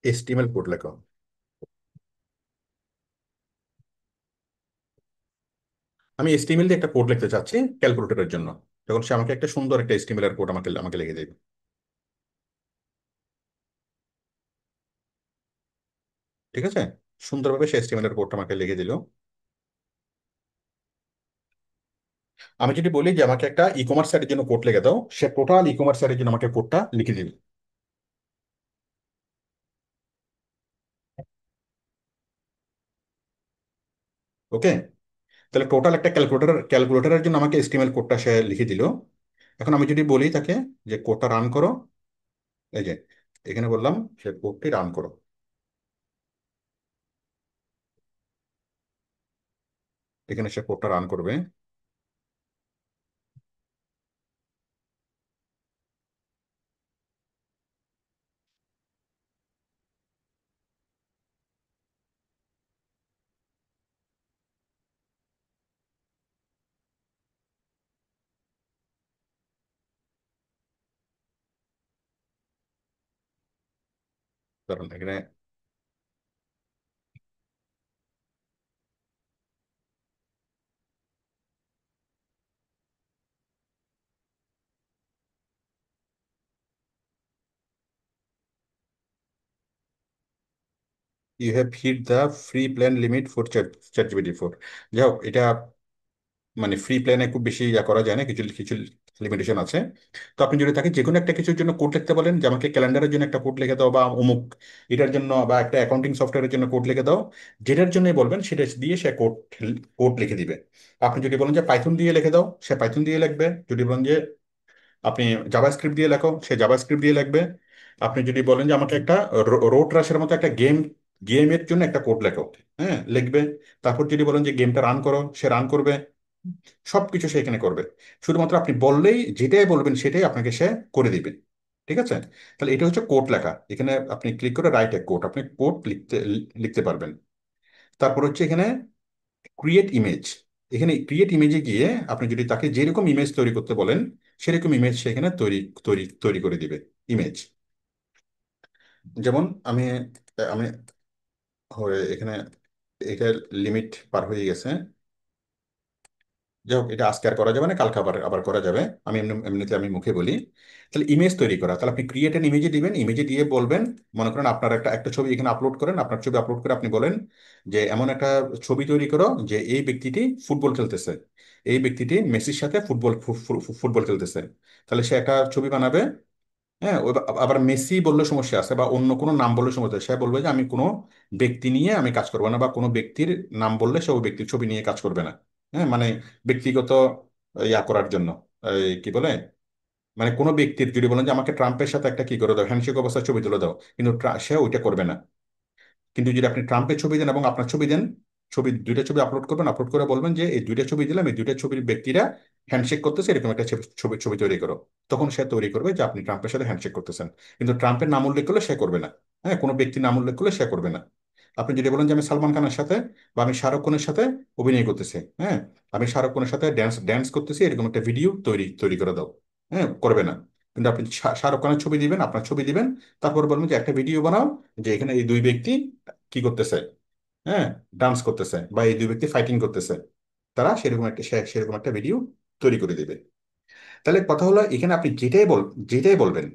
[SPEAKER 1] HTML কোড লেখো। আমি HTML দিয়ে একটা কোড লিখতে চাচ্ছি ক্যালকুলেটরের জন্য। তখন সে আমাকে একটা সুন্দর একটা HTML এর কোড আমাকে আমাকে লিখে দেবে। ঠিক আছে, সুন্দরভাবে সে HTML এর কোডটা আমাকে লিখে দিল। আমি যদি বলি যে আমাকে একটা ই কমার্স সাইটের জন্য কোড লিখে দাও, সে টোটাল ই কমার্স সাইটের জন্য আমাকে কোডটা লিখে দিবে। ওকে, তাহলে টোটাল একটা ক্যালকুলেটরের জন্য আমাকে HTML কোডটা সে লিখে দিল। এখন আমি যদি বলি তাকে যে কোডটা রান করো, এই যে এখানে বললাম সে কোডটি রান করো, এখানে সে কোডটা রান করবে। কারণ এখানে you have hit the free plan limit for ChatGPT 4। যাই হোক, এটা মানে ফ্রি প্ল্যানে খুব বেশি ইয়া করা যায় না, কিছু কিছু লিমিটেশন আছে। তো আপনি যদি তাকে যে কোনো একটা কিছুর জন্য কোড লিখতে বলেন, যে আমাকে ক্যালেন্ডারের জন্য একটা কোড লিখে দাও, বা অমুক এটার জন্য, বা একটা অ্যাকাউন্টিং সফটওয়্যারের জন্য কোড লিখে দাও, যেটার জন্যই বলবেন সেটা দিয়ে সে কোড কোড লিখে দিবে। আপনি যদি বলেন যে পাইথন দিয়ে লিখে দাও, সে পাইথন দিয়ে লিখবে। যদি বলেন যে আপনি জাভাস্ক্রিপ্ট দিয়ে লেখো, সে জাভাস্ক্রিপ্ট দিয়ে লিখবে। আপনি যদি বলেন যে আমাকে একটা রোড রাশের মতো একটা গেমের জন্য একটা কোড লেখো, হ্যাঁ, লিখবে। তারপর যদি বলেন যে গেমটা রান করো, সে রান করবে। সবকিছু সে এখানে করবে। শুধুমাত্র আপনি বললেই, যেটাই বলবেন সেটাই আপনাকে সে করে দিবে। ঠিক আছে, তাহলে এটা হচ্ছে কোড লেখা। এখানে আপনি ক্লিক করে রাইট এ কোড, আপনি কোড লিখতে লিখতে পারবেন। তারপর হচ্ছে এখানে ক্রিয়েট ইমেজ। এখানে ক্রিয়েট ইমেজে গিয়ে আপনি যদি তাকে যেরকম ইমেজ তৈরি করতে বলেন, সেরকম ইমেজ সেখানে তৈরি তৈরি তৈরি করে দিবে ইমেজ। যেমন আমি আমি এখানে এটা লিমিট পার হয়ে গেছে। যাই হোক, এটা আজকে আর করা যাবে না, কালকে আবার আবার করা যাবে। আমি এমনিতে আমি মুখে বলি। তাহলে ইমেজ তৈরি করা, তাহলে আপনি ক্রিয়েট এন ইমেজে দিবেন, ইমেজে দিয়ে বলবেন, মনে করেন আপনার একটা একটা ছবি এখানে আপলোড করেন, আপনার ছবি আপলোড করে আপনি বলেন যে এমন একটা ছবি তৈরি করো যে এই ব্যক্তিটি ফুটবল খেলতেছে, এই ব্যক্তিটি মেসির সাথে ফুটবল খেলতেছে। তাহলে সে একটা ছবি বানাবে। হ্যাঁ, আবার মেসি বললে সমস্যা আছে, বা অন্য কোনো নাম বললে সমস্যা আছে। সে বলবে যে আমি কোনো ব্যক্তি নিয়ে আমি কাজ করবো না, বা কোনো ব্যক্তির নাম বললে সে ওই ব্যক্তির ছবি নিয়ে কাজ করবে না। হ্যাঁ, মানে ব্যক্তিগত ইয়া করার জন্য, এই কি বলে, মানে কোনো ব্যক্তির যদি বলেন যে আমাকে ট্রাম্পের সাথে একটা কি করে দাও, হ্যান্ডশেক অবস্থায় ছবি তুলে দাও, কিন্তু সে ওইটা করবে না। কিন্তু যদি আপনি ট্রাম্পের ছবি দেন এবং আপনার ছবি দেন, ছবি দুইটা ছবি আপলোড করবেন, আপলোড করে বলবেন যে এই দুইটা ছবি দিলাম, এই দুইটা ছবির ব্যক্তিরা হ্যান্ডশেক করতেছে, এরকম একটা ছবি ছবি তৈরি করো। তখন সে তৈরি করবে যে আপনি ট্রাম্পের সাথে হ্যান্ডশেক করতেছেন। কিন্তু ট্রাম্পের নাম উল্লেখ করলে সে করবে না। হ্যাঁ, কোনো ব্যক্তির নাম উল্লেখ করলে সে করবে না। আপনি যদি বলেন যে আমি সালমান খানের সাথে বা আমি শাহরুখ খানের সাথে অভিনয় করতেছি, হ্যাঁ, আমি শাহরুখ খানের সাথে ড্যান্স ড্যান্স করতেছি, এরকম একটা ভিডিও তৈরি তৈরি করে দাও, হ্যাঁ, করবে না। কিন্তু আপনি শাহরুখ খানের ছবি দিবেন, আপনার ছবি দিবেন, তারপর বলবেন যে একটা ভিডিও বানাও, যে এখানে এই দুই ব্যক্তি কি করতেছে, হ্যাঁ, ডান্স করতেছে, বা এই দুই ব্যক্তি ফাইটিং করতেছে, তারা সেরকম একটা সেরকম একটা ভিডিও তৈরি করে দিবে। তাহলে কথা হলো এখানে আপনি যেটাই বলবেন।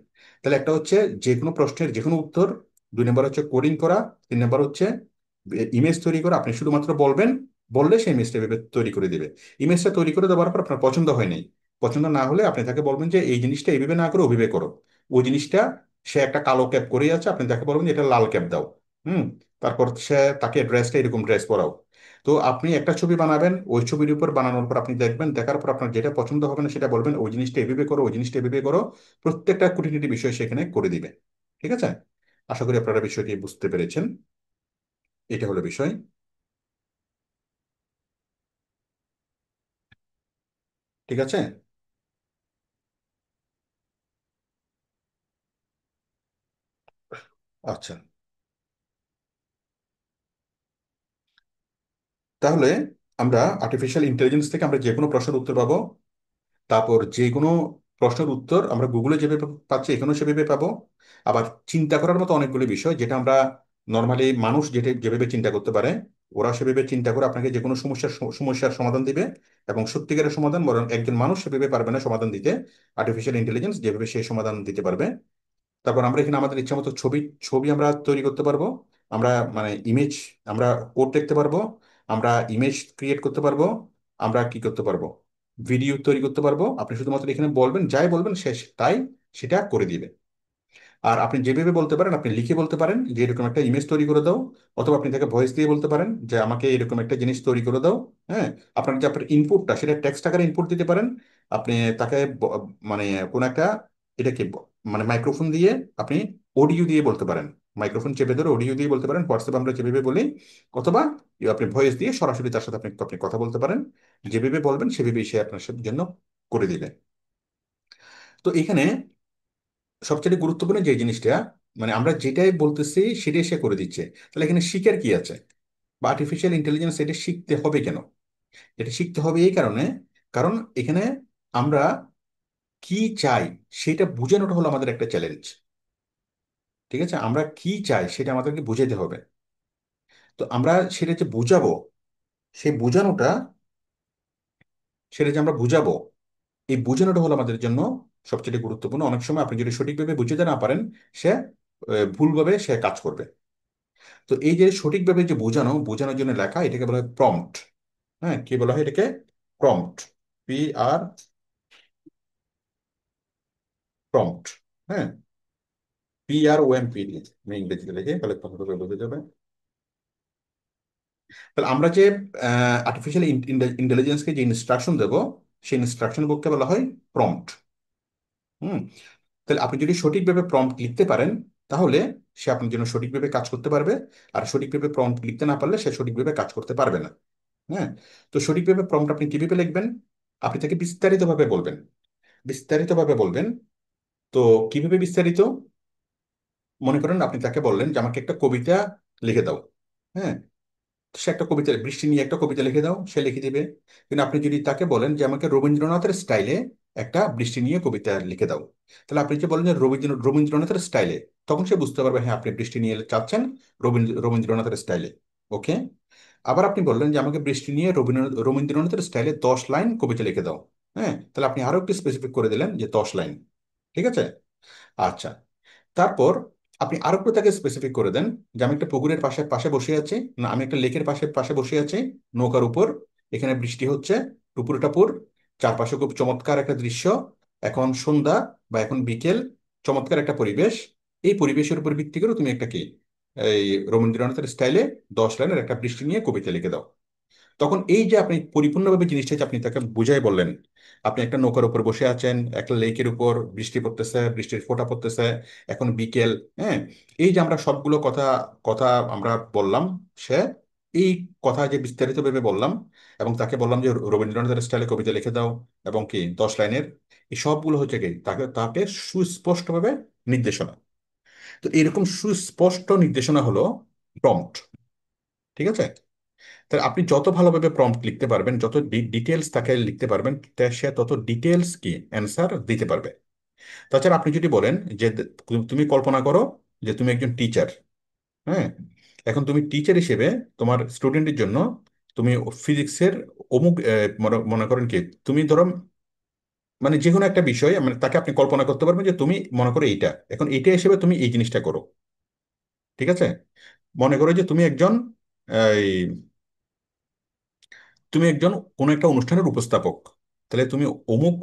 [SPEAKER 1] তাহলে একটা হচ্ছে যে কোনো প্রশ্নের যে কোনো উত্তর, 2 নম্বর হচ্ছে কোডিং করা, 3 নম্বর হচ্ছে ইমেজ তৈরি করা। আপনি শুধুমাত্র বলবেন, বললে সেই ইমেজটা এভাবে তৈরি করে দিবে। ইমেজটা তৈরি করে দেওয়ার পর আপনার পছন্দ হয় নাই, পছন্দ না হলে আপনি তাকে বলবেন যে এই জিনিসটা এইভাবে না করে ওইভাবে করো। ওই জিনিসটা, সে একটা কালো ক্যাপ করে আছে, আপনি তাকে বলবেন যে এটা লাল ক্যাপ দাও। হুম, তারপর তাকে ড্রেসটা এরকম ড্রেস পরাও। তো আপনি একটা ছবি বানাবেন, ওই ছবির উপর বানানোর পর আপনি দেখবেন, দেখার পর আপনার যেটা পছন্দ হবে না সেটা বলবেন, ওই জিনিসটা এভাবে করো, ওই জিনিসটা এভাবে করো। প্রত্যেকটা খুঁটিনাটি বিষয় সেখানে করে দিবে। ঠিক আছে? আশা করি আপনারা বিষয়টি বুঝতে পেরেছেন। এটা হলো বিষয়। ঠিক আছে। আচ্ছা, তাহলে আমরা আর্টিফিশিয়াল ইন্টেলিজেন্স থেকে আমরা যে কোনো প্রশ্নের উত্তর পাবো। তারপর যে কোনো প্রশ্নের উত্তর আমরা গুগলে যেভাবে পাচ্ছি এখানেও সেভাবে পাবো। আবার চিন্তা করার মতো অনেকগুলি বিষয় যেটা আমরা নর্মালি মানুষ যেটা যেভাবে চিন্তা করতে পারে, ওরা সেভাবে চিন্তা করে আপনাকে যে কোনো সমস্যার সমাধান দিবে। এবং সত্যিকারের সমাধান বরং একজন মানুষ সেভাবে পারবে না সমাধান দিতে, আর্টিফিশিয়াল ইন্টেলিজেন্স যেভাবে সেই সমাধান দিতে পারবে। তারপর আমরা এখানে আমাদের ইচ্ছা মতো ছবি ছবি আমরা তৈরি করতে পারবো। আমরা মানে ইমেজ, আমরা কোড দেখতে পারবো। আমরা ইমেজ ক্রিয়েট করতে পারবো। আমরা কি করতে পারবো, ভিডিও তৈরি করতে পারবো। আপনি শুধুমাত্র এখানে বলবেন, যাই বলবেন সে তাই সেটা করে দিবে। আর আপনি যেভাবে বলতে পারেন, আপনি লিখে বলতে পারেন যে এরকম একটা ইমেজ তৈরি করে দাও। অথবা আপনি তাকে ভয়েস দিয়ে বলতে পারেন যে আমাকে এরকম একটা জিনিস তৈরি করে দাও। হ্যাঁ, আপনার যে আপনার ইনপুটটা সেটা টেক্সট আকারে ইনপুট দিতে পারেন। আপনি তাকে মানে কোন একটা এটাকে মানে মাইক্রোফোন দিয়ে আপনি অডিও দিয়ে বলতে পারেন। মাইক্রোফোন চেপে ধরে অডিও দিয়ে বলতে পারেন, হোয়াটসঅ্যাপ আমরা যেভাবে বলি। অথবা আপনি ভয়েস দিয়ে সরাসরি তার সাথে আপনি আপনি কথা বলতে পারেন। যেভাবে বলবেন সেভাবেই সে আপনার সাথে জন্য করে দিবে। তো এখানে সবচেয়ে গুরুত্বপূর্ণ যে জিনিসটা, মানে আমরা যেটাই বলতেছি সেটাই সে করে দিচ্ছে। তাহলে এখানে শিখার কি আছে, বা আর্টিফিশিয়াল ইন্টেলিজেন্স এটা শিখতে হবে কেন? এটা শিখতে হবে এই কারণে, কারণ এখানে আমরা কি চাই সেটা বোঝানোটা হলো আমাদের একটা চ্যালেঞ্জ। ঠিক আছে, আমরা কি চাই সেটা আমাদেরকে বুঝাইতে হবে। তো আমরা সেটা যে বুঝাবো, সেই বোঝানোটা, সেটা যে আমরা বুঝাবো, এই বোঝানোটা হলো আমাদের জন্য সবচেয়ে গুরুত্বপূর্ণ। অনেক সময় আপনি যদি সঠিকভাবে বুঝাতে না পারেন, সে ভুলভাবে সে কাজ করবে। তো এই যে সঠিকভাবে যে বোঝানো, বোঝানোর জন্য লেখা, এটাকে বলা হয় প্রম্পট। হ্যাঁ, কি বলা হয় এটাকে? প্রম্পট। আর প্রম্পট। হ্যাঁ, PROMPT। আমি ইংরেজিতে লিখে তাহলে ভালোভাবে বোঝা যাবে। তাহলে আমরা যে আর্টিফিশিয়াল ইন্টেলিজেন্সকে যে ইনস্ট্রাকশন দেবো, সেই ইনস্ট্রাকশন বুককে বলা হয় প্রম্পট। হুম। তাহলে আপনি যদি সঠিকভাবে প্রম্পট লিখতে পারেন, তাহলে সে আপনার জন্য সঠিকভাবে কাজ করতে পারবে। আর সঠিকভাবে প্রম্পট লিখতে না পারলে সে সঠিকভাবে কাজ করতে পারবে না। হ্যাঁ। তো সঠিকভাবে প্রম্পট আপনি কিভাবে লিখবেন? আপনি তাকে বিস্তারিতভাবে বলবেন। বিস্তারিতভাবে বলবেন। তো কিভাবে বিস্তারিত? মনে করেন আপনি তাকে বললেন যে আমাকে একটা কবিতা লিখে দাও। হ্যাঁ, সে একটা কবিতা, বৃষ্টি নিয়ে একটা কবিতা লিখে দাও, সে লিখে দিবে। কিন্তু আপনি যদি তাকে বলেন যে আমাকে রবীন্দ্রনাথের স্টাইলে একটা বৃষ্টি নিয়ে কবিতা লিখে দাও, তাহলে আপনি যে বলেন যে রবীন্দ্রনাথের স্টাইলে, তখন সে বুঝতে পারবে হ্যাঁ আপনি বৃষ্টি নিয়ে চাচ্ছেন রবীন্দ্রনাথের স্টাইলে। ওকে। আবার আপনি বললেন যে আমাকে বৃষ্টি নিয়ে রবীন্দ্রনাথের স্টাইলে 10 লাইন কবিতা লিখে দাও। হ্যাঁ, তাহলে আপনি আরো একটু স্পেসিফিক করে দিলেন যে 10 লাইন। ঠিক আছে। আচ্ছা, তারপর আপনি আরো একটু তাকে স্পেসিফিক করে দেন যে আমি একটা পুকুরের পাশে পাশে বসে আছি, না আমি একটা লেকের পাশে পাশে বসে আছি, নৌকার উপর। এখানে বৃষ্টি হচ্ছে, টুপুর টাপুর, চারপাশে খুব চমৎকার একটা দৃশ্য। এখন সন্ধ্যা বা এখন বিকেল, চমৎকার একটা পরিবেশ। এই পরিবেশের উপর ভিত্তি করে তুমি একটা কি, এই রবীন্দ্রনাথের স্টাইলে 10 লাইনের একটা বৃষ্টি নিয়ে কবিতা লিখে দাও। তখন এই যে আপনি পরিপূর্ণভাবে জিনিসটা যে আপনি তাকে বুঝাই বললেন, আপনি একটা নৌকার উপর বসে আছেন, একটা লেকের উপর বৃষ্টি পড়তেছে, বৃষ্টির ফোঁটা পড়তেছে, এখন বিকেল। হ্যাঁ, এই যে আমরা সবগুলো কথা কথা আমরা বললাম, সে এই কথা যে বিস্তারিতভাবে বললাম, এবং তাকে বললাম যে রবীন্দ্রনাথের স্টাইলে কবিতা লিখে দাও, এবং কি 10 লাইনের, এই সবগুলো হচ্ছে কি তাকে তাকে সুস্পষ্টভাবে নির্দেশনা। তো এরকম সুস্পষ্ট নির্দেশনা হলো প্রম্পট। ঠিক আছে। তাহলে আপনি যত ভালোভাবে প্রম্পট লিখতে পারবেন, যত ডিটেলস তাকে লিখতে পারবেন, সে তত ডিটেলস কি অ্যান্সার দিতে পারবে। তাছাড়া আপনি যদি বলেন যে তুমি কল্পনা করো যে তুমি একজন টিচার। হ্যাঁ, এখন তুমি টিচার হিসেবে তোমার স্টুডেন্টের জন্য তুমি ফিজিক্সের অমুক মনে মনে করেন কি, তুমি ধরো মানে যে কোনো একটা বিষয়, মানে তাকে আপনি কল্পনা করতে পারবেন যে তুমি মনে করো এইটা, এখন এইটা হিসেবে তুমি এই জিনিসটা করো। ঠিক আছে। মনে করো যে তুমি একজন এই তুমি একজন কোনো একটা অনুষ্ঠানের উপস্থাপক। তাহলে তুমি অমুক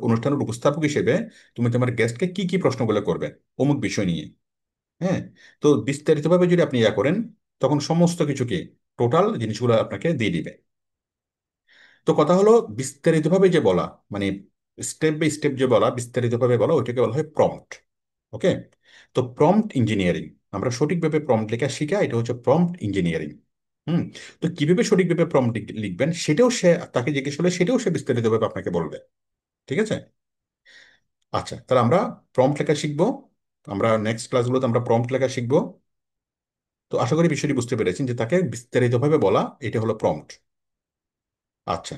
[SPEAKER 1] অনুষ্ঠানের উপস্থাপক হিসেবে তুমি তোমার গেস্টকে কি কি প্রশ্নগুলো করবে অমুক বিষয় নিয়ে। হ্যাঁ। তো বিস্তারিতভাবে যদি আপনি ইয়া করেন, তখন সমস্ত কিছু কি টোটাল জিনিসগুলো আপনাকে দিয়ে দিবে। তো কথা হলো বিস্তারিতভাবে যে বলা, মানে স্টেপ বাই স্টেপ যে বলা, বিস্তারিতভাবে বলা, ওইটাকে বলা হয় প্রম্পট। ওকে। তো প্রম্পট ইঞ্জিনিয়ারিং, আমরা সঠিকভাবে প্রম্পট লেখা শিখা, এটা হচ্ছে প্রম্পট ইঞ্জিনিয়ারিং। হুম। তো কিভাবে সঠিকভাবে প্রম্পট লিখবেন সেটাও সে, তাকে জিজ্ঞেস করলে সেটাও সে বিস্তারিতভাবে আপনাকে বলবে। ঠিক আছে। আচ্ছা, তাহলে আমরা প্রম্পট লেখা শিখবো। আমরা নেক্সট ক্লাসগুলোতে আমরা প্রম্পট লেখা শিখবো। তো আশা করি বিষয়টি বুঝতে পেরেছেন যে তাকে বিস্তারিতভাবে বলা, এটা হলো প্রম্পট। আচ্ছা।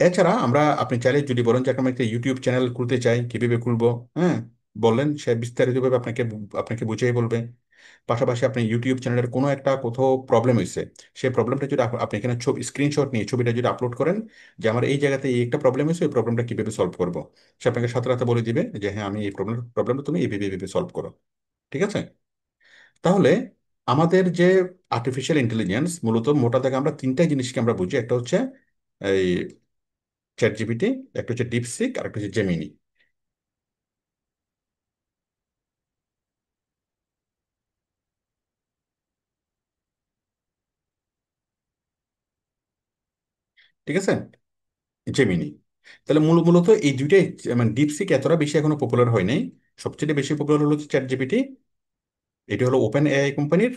[SPEAKER 1] এছাড়া আমরা, আপনি চাইলে যদি বলেন যে আমি একটা ইউটিউব চ্যানেল খুলতে চাই, কিভাবে খুলবো, হ্যাঁ, বললেন, সে বিস্তারিতভাবে আপনাকে আপনাকে বুঝিয়ে বলবে। পাশাপাশি আপনি ইউটিউব চ্যানেলের কোনো একটা কোথাও প্রবলেম হয়েছে, সেই প্রবলেমটা যদি আপনি এখানে ছবি স্ক্রিনশট নিয়ে ছবিটা যদি আপলোড করেন যে আমার এই জায়গাতে এই একটা প্রবলেম হয়েছে, এই প্রবলেমটা কিভাবে সলভ করবো, সে আপনাকে সাথে সাথে বলে দিবে যে হ্যাঁ আমি এই প্রবলেমটা তুমি এইভাবে এইভাবে সলভ করো। ঠিক আছে। তাহলে আমাদের যে আর্টিফিশিয়াল ইন্টেলিজেন্স, মূলত মোটা দাগে আমরা তিনটা জিনিসকে আমরা বুঝি। একটা হচ্ছে এই চ্যাট জিপিটি, একটা হচ্ছে ডিপসিক, আর একটা হচ্ছে জেমিনি। ঠিক আছে, জেমিনি। তাহলে মূলত এই দুইটাই, মানে ডিপসিক এতটা বেশি এখনো পপুলার হয় নাই। সবচেয়ে বেশি পপুলার হলো চ্যাট জিপিটি, এটা হলো ওপেন এআই কোম্পানির।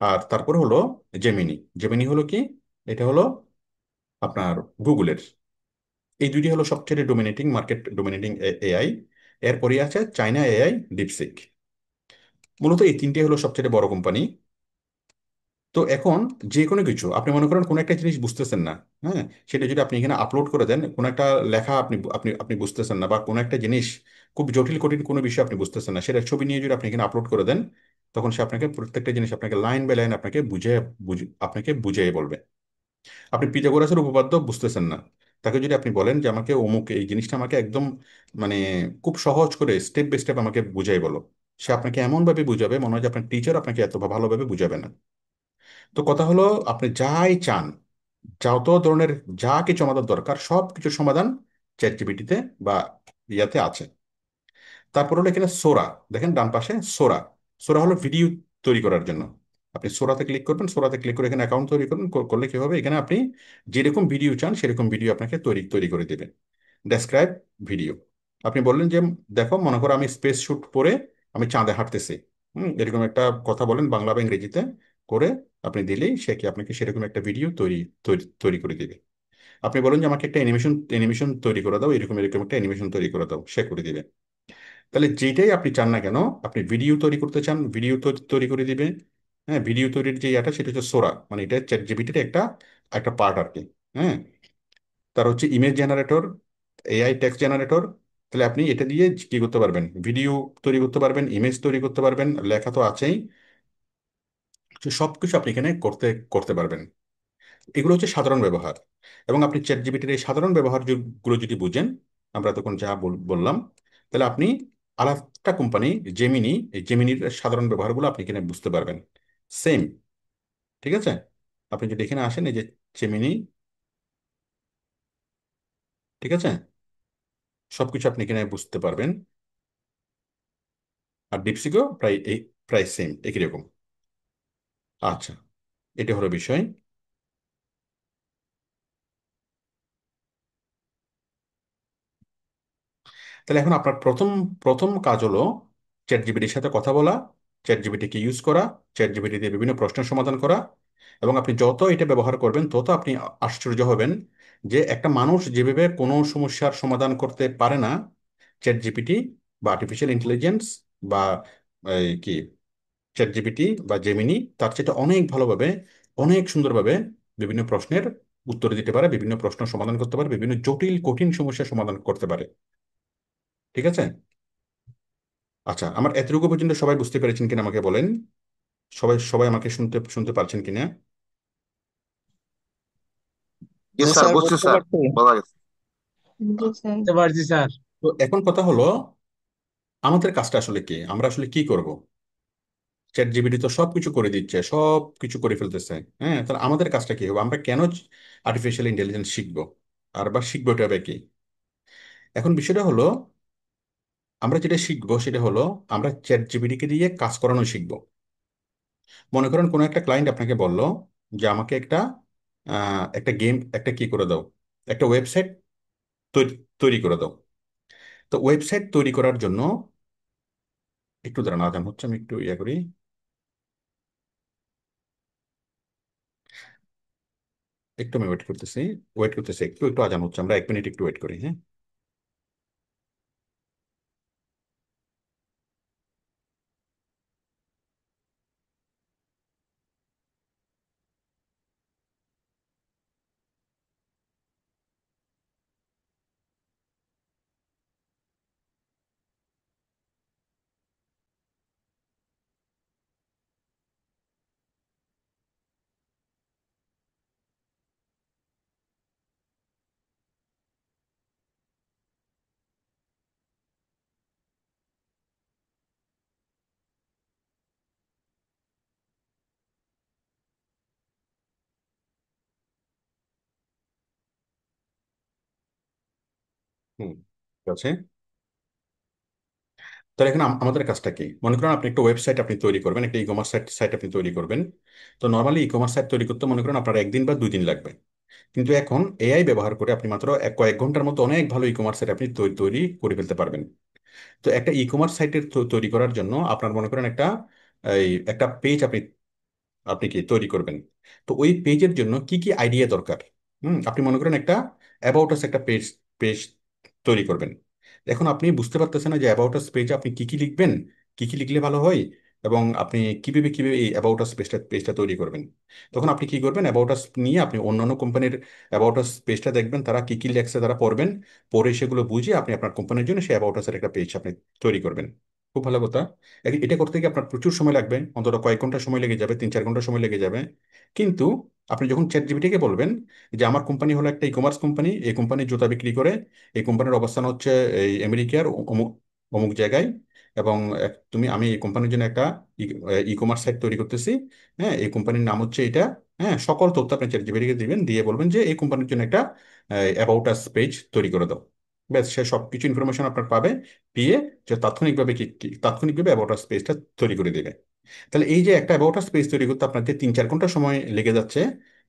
[SPEAKER 1] আর তারপর হলো জেমিনি। জেমিনি হলো কি, এটা হলো আপনার গুগলের। এই দুইটি হলো সবচেয়ে ডোমিনেটিং মার্কেট, ডোমিনেটিং এআই। এরপরই আছে চায়না এআই, ডিপসিক। মূলত এই তিনটে হলো সবচেয়ে বড় কোম্পানি। তো এখন যে কোনো কিছু আপনি মনে করেন কোনো একটা জিনিস বুঝতেছেন না, হ্যাঁ, সেটা যদি আপনি এখানে আপলোড করে দেন, কোনো একটা লেখা আপনি আপনি আপনি বুঝতেছেন না, বা কোনো একটা জিনিস খুব জটিল কঠিন কোনো বিষয় আপনি বুঝতেছেন না, সেটা ছবি নিয়ে যদি আপনি এখানে আপলোড করে দেন, তখন সে আপনাকে প্রত্যেকটা জিনিস আপনাকে লাইন বাই লাইন আপনাকে আপনাকে বুঝিয়ে বলবে। আপনি পিথাগোরাসের উপপাদ্য বুঝতেছেন না, তাকে যদি আপনি বলেন যে আমাকে অমুক এই জিনিসটা আমাকে একদম, মানে খুব সহজ করে স্টেপ বাই স্টেপ আমাকে বুঝাই বলো, সে আপনাকে এমনভাবে বুঝাবে মনে হয় যে আপনার টিচার আপনাকে এত ভালোভাবে বুঝাবে না। তো কথা হলো আপনি যাই চান, যত ধরনের যা কিছু আমাদের দরকার সব কিছুর সমাধান চ্যাট জিপিটিতে বা ইয়াতে আছে। তারপর হলো এখানে সোরা, দেখেন ডান পাশে সোরা। সোরা হলো ভিডিও তৈরি করার জন্য। আপনি সোরাতে ক্লিক করবেন, সোরাতে ক্লিক করে এখানে অ্যাকাউন্ট তৈরি করবেন, করলে কি হবে, এখানে আপনি যেরকম ভিডিও চান সেরকম ভিডিও আপনাকে তৈরি তৈরি করে দেবে। ডেসক্রাইব ভিডিও, আপনি বললেন যে দেখো মনে করো আমি স্পেস শুট পরে আমি চাঁদে হাঁটতেছি, এরকম একটা কথা বলেন বাংলা বা ইংরেজিতে করে, আপনি দিলেই সে কি আপনাকে সেরকম একটা ভিডিও তৈরি তৈরি তৈরি করে দিবে। আপনি বলেন যে আমাকে একটা অ্যানিমেশন অ্যানিমেশন তৈরি করে দাও, এরকম এরকম একটা অ্যানিমেশন তৈরি করে দাও, সে করে দিবে। তাহলে যেটাই আপনি চান না কেন, আপনি ভিডিও তৈরি করতে চান, ভিডিও তৈরি করে দিবে। হ্যাঁ, ভিডিও তৈরির যে ইয়াটা সেটা হচ্ছে সোরা, মানে এটা চ্যাট জিপিটির একটা একটা পার্ট আর কি। হ্যাঁ। তার হচ্ছে image generator, AI text generator. তাহলে আপনি এটা দিয়ে কি করতে পারবেন, ভিডিও তৈরি করতে পারবেন, ইমেজ তৈরি করতে পারবেন, লেখা তো আছেই। তো সবকিছু আপনি এখানে করতে করতে পারবেন। এগুলো হচ্ছে সাধারণ ব্যবহার। এবং আপনি চ্যাট জিপিটির এই সাধারণ ব্যবহার গুলো যদি বুঝেন, আমরা তখন যা বললাম, তাহলে আপনি আরেকটা কোম্পানি জেমিনি, এই জেমিনির সাধারণ ব্যবহারগুলো আপনি এখানে বুঝতে পারবেন। সেম। ঠিক আছে। আপনি যদি এখানে আসেন, এই যে জেমিনি, ঠিক আছে, সবকিছু আপনি এখানে বুঝতে পারবেন। আর ডিপসিকও প্রায় এই, প্রায় সেম একই রকম। আচ্ছা, এটা হলো বিষয়। তাহলে এখন আপনার প্রথম প্রথম কাজ হলো চ্যাট জিপিটির সাথে কথা বলা, চ্যাট জিপিটিকে ইউজ করা, চ্যাট জিপিটি দিয়ে বিভিন্ন প্রশ্নের সমাধান করা। এবং আপনি যত এটা ব্যবহার করবেন তত আপনি আশ্চর্য হবেন যে একটা মানুষ যেভাবে কোনো সমস্যার সমাধান করতে পারে না, চ্যাট জিপিটি বা আর্টিফিশিয়াল ইন্টেলিজেন্স বা এই কি চ্যাট জিপিটি বা জেমিনি তার চেয়ে অনেক ভালোভাবে, অনেক সুন্দরভাবে বিভিন্ন প্রশ্নের উত্তর দিতে পারে, বিভিন্ন প্রশ্ন সমাধান করতে পারে, বিভিন্ন জটিল কঠিন সমস্যার সমাধান করতে পারে। ঠিক আছে। আচ্ছা, আমার এতটুকু পর্যন্ত সবাই বুঝতে পেরেছেন কিনা আমাকে বলেন। সবাই সবাই আমাকে শুনতে শুনতে পারছেন কিনা?
[SPEAKER 2] জি
[SPEAKER 3] জি
[SPEAKER 2] স্যার,
[SPEAKER 3] স্যার,
[SPEAKER 2] বুঝছি
[SPEAKER 3] বুঝতে
[SPEAKER 2] স্যার,
[SPEAKER 3] পারছি।
[SPEAKER 2] বলা গেছে।
[SPEAKER 3] জি স্যার, বুঝতে পারছি স্যার।
[SPEAKER 1] তো এখন কথা হলো আমাদের কাজটা আসলে কি, আমরা আসলে কি করব। চ্যাট জিপিটি তো সবকিছু করে দিচ্ছে, সব কিছু করে ফেলতেছে। হ্যাঁ, তাহলে আমাদের কাজটা কি হবে, আমরা কেন আর্টিফিশিয়াল ইন্টেলিজেন্স শিখবো, আর বা শিখবো এটা হবে কি। এখন বিষয়টা হলো আমরা যেটা শিখবো সেটা হলো আমরা চ্যাট জিপিটিকে দিয়ে কাজ করানো শিখবো। মনে করেন কোনো একটা ক্লায়েন্ট আপনাকে বলল যে আমাকে একটা গেম, একটা কি করে দাও, একটা ওয়েবসাইট তৈরি তৈরি করে দাও। তো ওয়েবসাইট তৈরি করার জন্য একটু দাঁড়ান, আজান হচ্ছে, আমি একটু ইয়ে করি, একটু আমি ওয়েট করতেছি, একটু একটু আজান হচ্ছে, আমরা 1 মিনিট একটু ওয়েট করি, হ্যাঁ। হুম, ঠিক আছে। তাহলে এখানে আমাদের কাজটা কি? মনে করেন আপনি একটা ওয়েবসাইট আপনি তৈরি করবেন, একটা ই কমার্স সাইট সাইট আপনি তৈরি করবেন। তো নর্মালি ই কমার্স সাইট তৈরি করতে মনে করেন আপনার 1 দিন বা 2 দিন লাগবে। কিন্তু এখন এআই ব্যবহার করে আপনি মাত্র কয়েক ঘন্টার মধ্যে অনেক ভালো ই কমার্স সাইট আপনি তৈরি করে ফেলতে পারবেন। তো একটা ই কমার্স সাইটের তৈরি করার জন্য আপনার মনে করেন একটা পেজ আপনি আপনি কি তৈরি করবেন। তো ওই পেজের জন্য কি কি আইডিয়া দরকার? আপনি মনে করেন একটা অ্যাবাউট আস একটা পেজ পেজ তৈরি করবেন। এখন আপনি বুঝতে পারতেছেন না যে অ্যাবাউট আস পেজে আপনি কি কি লিখবেন, কি কি লিখলে ভালো হয়, এবং আপনি কিভাবে কিভাবে এই অ্যাবাউট আস পেজটা তৈরি করবেন। তখন আপনি কি করবেন, অ্যাবাউট আস নিয়ে আপনি অন্যান্য কোম্পানির অ্যাবাউট আস পেজটা দেখবেন, তারা কি কি লেখছে তারা পড়বেন, পড়ে সেগুলো বুঝে আপনি আপনার কোম্পানির জন্য সেই অ্যাবাউট আসের একটা পেজ আপনি তৈরি করবেন। খুব ভালো কথা। এটা করতে গিয়ে আপনার প্রচুর সময় লাগবে, অন্তত কয়েক ঘন্টা সময় লেগে যাবে, 3-4 ঘন্টা সময় লেগে যাবে। কিন্তু আপনি যখন চ্যাট জিপিটিকে বলবেন যে আমার কোম্পানি হলো একটা ই কমার্স কোম্পানি, এই কোম্পানির জুতা বিক্রি করে, এই কোম্পানির অবস্থান হচ্ছে এই আমেরিকার অমুক অমুক জায়গায়, এবং আমি এই কোম্পানির জন্য একটা ই কমার্স সাইট তৈরি করতেছি, হ্যাঁ, এই কোম্পানির নাম হচ্ছে এটা, হ্যাঁ, সকল তথ্য আপনি চ্যাট জিপিটিকে দিবেন, দিয়ে বলবেন যে এই কোম্পানির জন্য একটা অ্যাবাউট আস পেজ তৈরি করে দাও। ব্যাস, সে সব কিছু ইনফরমেশন আপনার পাবে, পেয়ে যে তাৎক্ষণিকভাবে অ্যাবাউট আস পেজটা তৈরি করে দেবে। তাহলে এই যে একটা অ্যাবাউট আস পেজ তৈরি করতে আপনার যে 3-4 ঘন্টা সময় লেগে যাচ্ছে,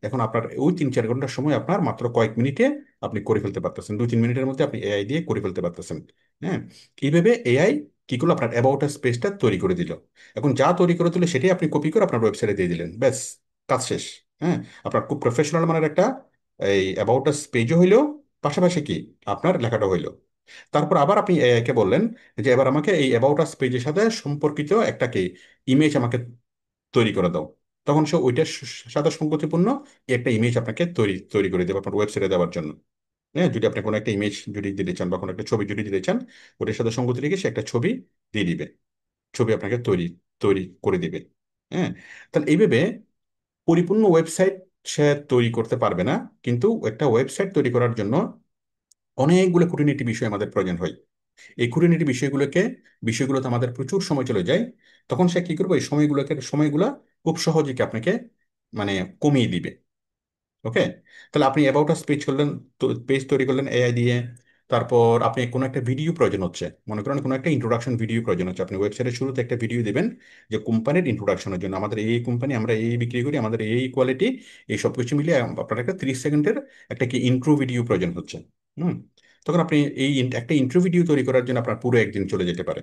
[SPEAKER 1] এখন আপনার ওই 3-4 ঘন্টার সময় আপনার মাত্র কয়েক মিনিটে আপনি করে ফেলতে পারতেছেন, 2-3 মিনিটের মধ্যে আপনি এআই দিয়ে করে ফেলতে পারতেছেন। হ্যাঁ, এইভাবে এআই কি করলো, আপনার অ্যাবাউট আস পেজটা তৈরি করে দিল। এখন যা তৈরি করে দিল সেটাই আপনি কপি করে আপনার ওয়েবসাইটে দিয়ে দিলেন, ব্যাস, কাজ শেষ। হ্যাঁ, আপনার খুব প্রফেশনাল মানের একটা এই অ্যাবাউট আস পেজও হইলো, পাশাপাশি কি আপনার লেখাটা হইলো। তারপর আবার আপনি এআই কে বললেন যে এবার আমাকে এই অ্যাবাউট আস পেজের সাথে সম্পর্কিত একটা কি ইমেজ আমাকে তৈরি করে দাও। তখন সে ওইটার সাথে সঙ্গতিপূর্ণ একটা ইমেজ আপনাকে তৈরি তৈরি করে দেবে আপনার ওয়েবসাইটে দেওয়ার জন্য। হ্যাঁ, যদি আপনি কোনো একটা ইমেজ যদি দিতে চান বা কোনো একটা ছবি যদি দিতে চান, ওটার সাথে সঙ্গতি রেখে সে একটা ছবি দিয়ে দিবে, ছবি আপনাকে তৈরি তৈরি করে দিবে। হ্যাঁ, তাহলে এইভাবে পরিপূর্ণ ওয়েবসাইট সে তৈরি করতে পারবে না, কিন্তু একটা ওয়েবসাইট তৈরি করার জন্য অনেকগুলো খুঁটিনাটি বিষয় আমাদের প্রয়োজন হয়। এই খুঁটিনাটি বিষয়গুলোতে আমাদের প্রচুর সময় চলে যায়। তখন সে কি করবে, এই সময়গুলা খুব সহজে কি আপনাকে মানে কমিয়ে দিবে। ওকে, তাহলে আপনি অ্যাবাউট আস পেজ করলেন, পেজ তৈরি করলেন এআই দিয়ে। তারপর আপনি কোনো একটা ভিডিও প্রয়োজন হচ্ছে, মনে করেন কোনো একটা ইন্ট্রোডাকশন ভিডিও প্রয়োজন হচ্ছে, আপনি ওয়েবসাইটের শুরুতে একটা ভিডিও দিবেন যে কোম্পানির ইন্ট্রোডাকশনের জন্য, আমাদের এই কোম্পানি, আমরা এই বিক্রি করি, আমাদের এই কোয়ালিটি, এই সব কিছু মিলিয়ে আপনার একটা 30 সেকেন্ডের একটা কি ইন্ট্রো ভিডিও প্রয়োজন হচ্ছে। হুম তখন আপনি একটা ইন্ট্রো ভিডিও তৈরি করার জন্য আপনার পুরো 1 দিন চলে যেতে পারে।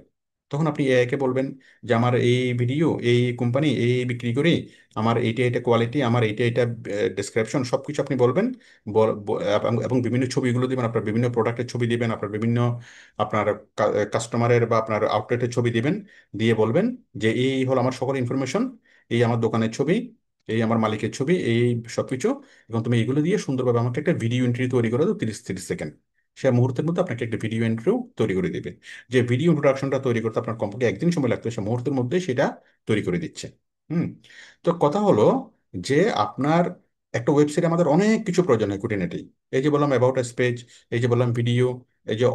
[SPEAKER 1] তখন আপনি এআই কে বলবেন যে আমার এই ভিডিও, এই কোম্পানি এই বিক্রি করি, আমার এইটা এটা কোয়ালিটি, আমার এইটা এটা ডেসক্রিপশন, সবকিছু আপনি বলবেন। এবং বিভিন্ন ছবিগুলো দিবেন, আপনার বিভিন্ন প্রোডাক্টের ছবি দিবেন, আপনার বিভিন্ন আপনার কাস্টমারের বা আপনার আউটলেটের ছবি দিবেন, দিয়ে বলবেন যে এই হলো আমার সকল ইনফরমেশন, এই আমার দোকানের ছবি, এই আমার মালিকের ছবি, এই সবকিছু, এবং তুমি এইগুলো দিয়ে সুন্দরভাবে আমাকে একটা ভিডিও এন্ট্রি তৈরি করে দাও, 30-30 সেকেন্ড। সে মুহূর্তের মধ্যে আপনাকে একটা ভিডিও এন্ট্রিও তৈরি করে দিবে। যে ভিডিও ইন্ট্রোডাকশনটা তৈরি করতে আপনার কমপক্ষে 1 দিন সময় লাগতো, সে মুহূর্তের মধ্যে সেটা তৈরি করে দিচ্ছে। হুম তো কথা হলো যে আপনার একটা ওয়েবসাইটে আমাদের অনেক কিছু প্রয়োজন হয় খুঁটিনাটি। এই যে বললাম অ্যাবাউট আস পেজ, এই যে বললাম ভিডিও, এই যে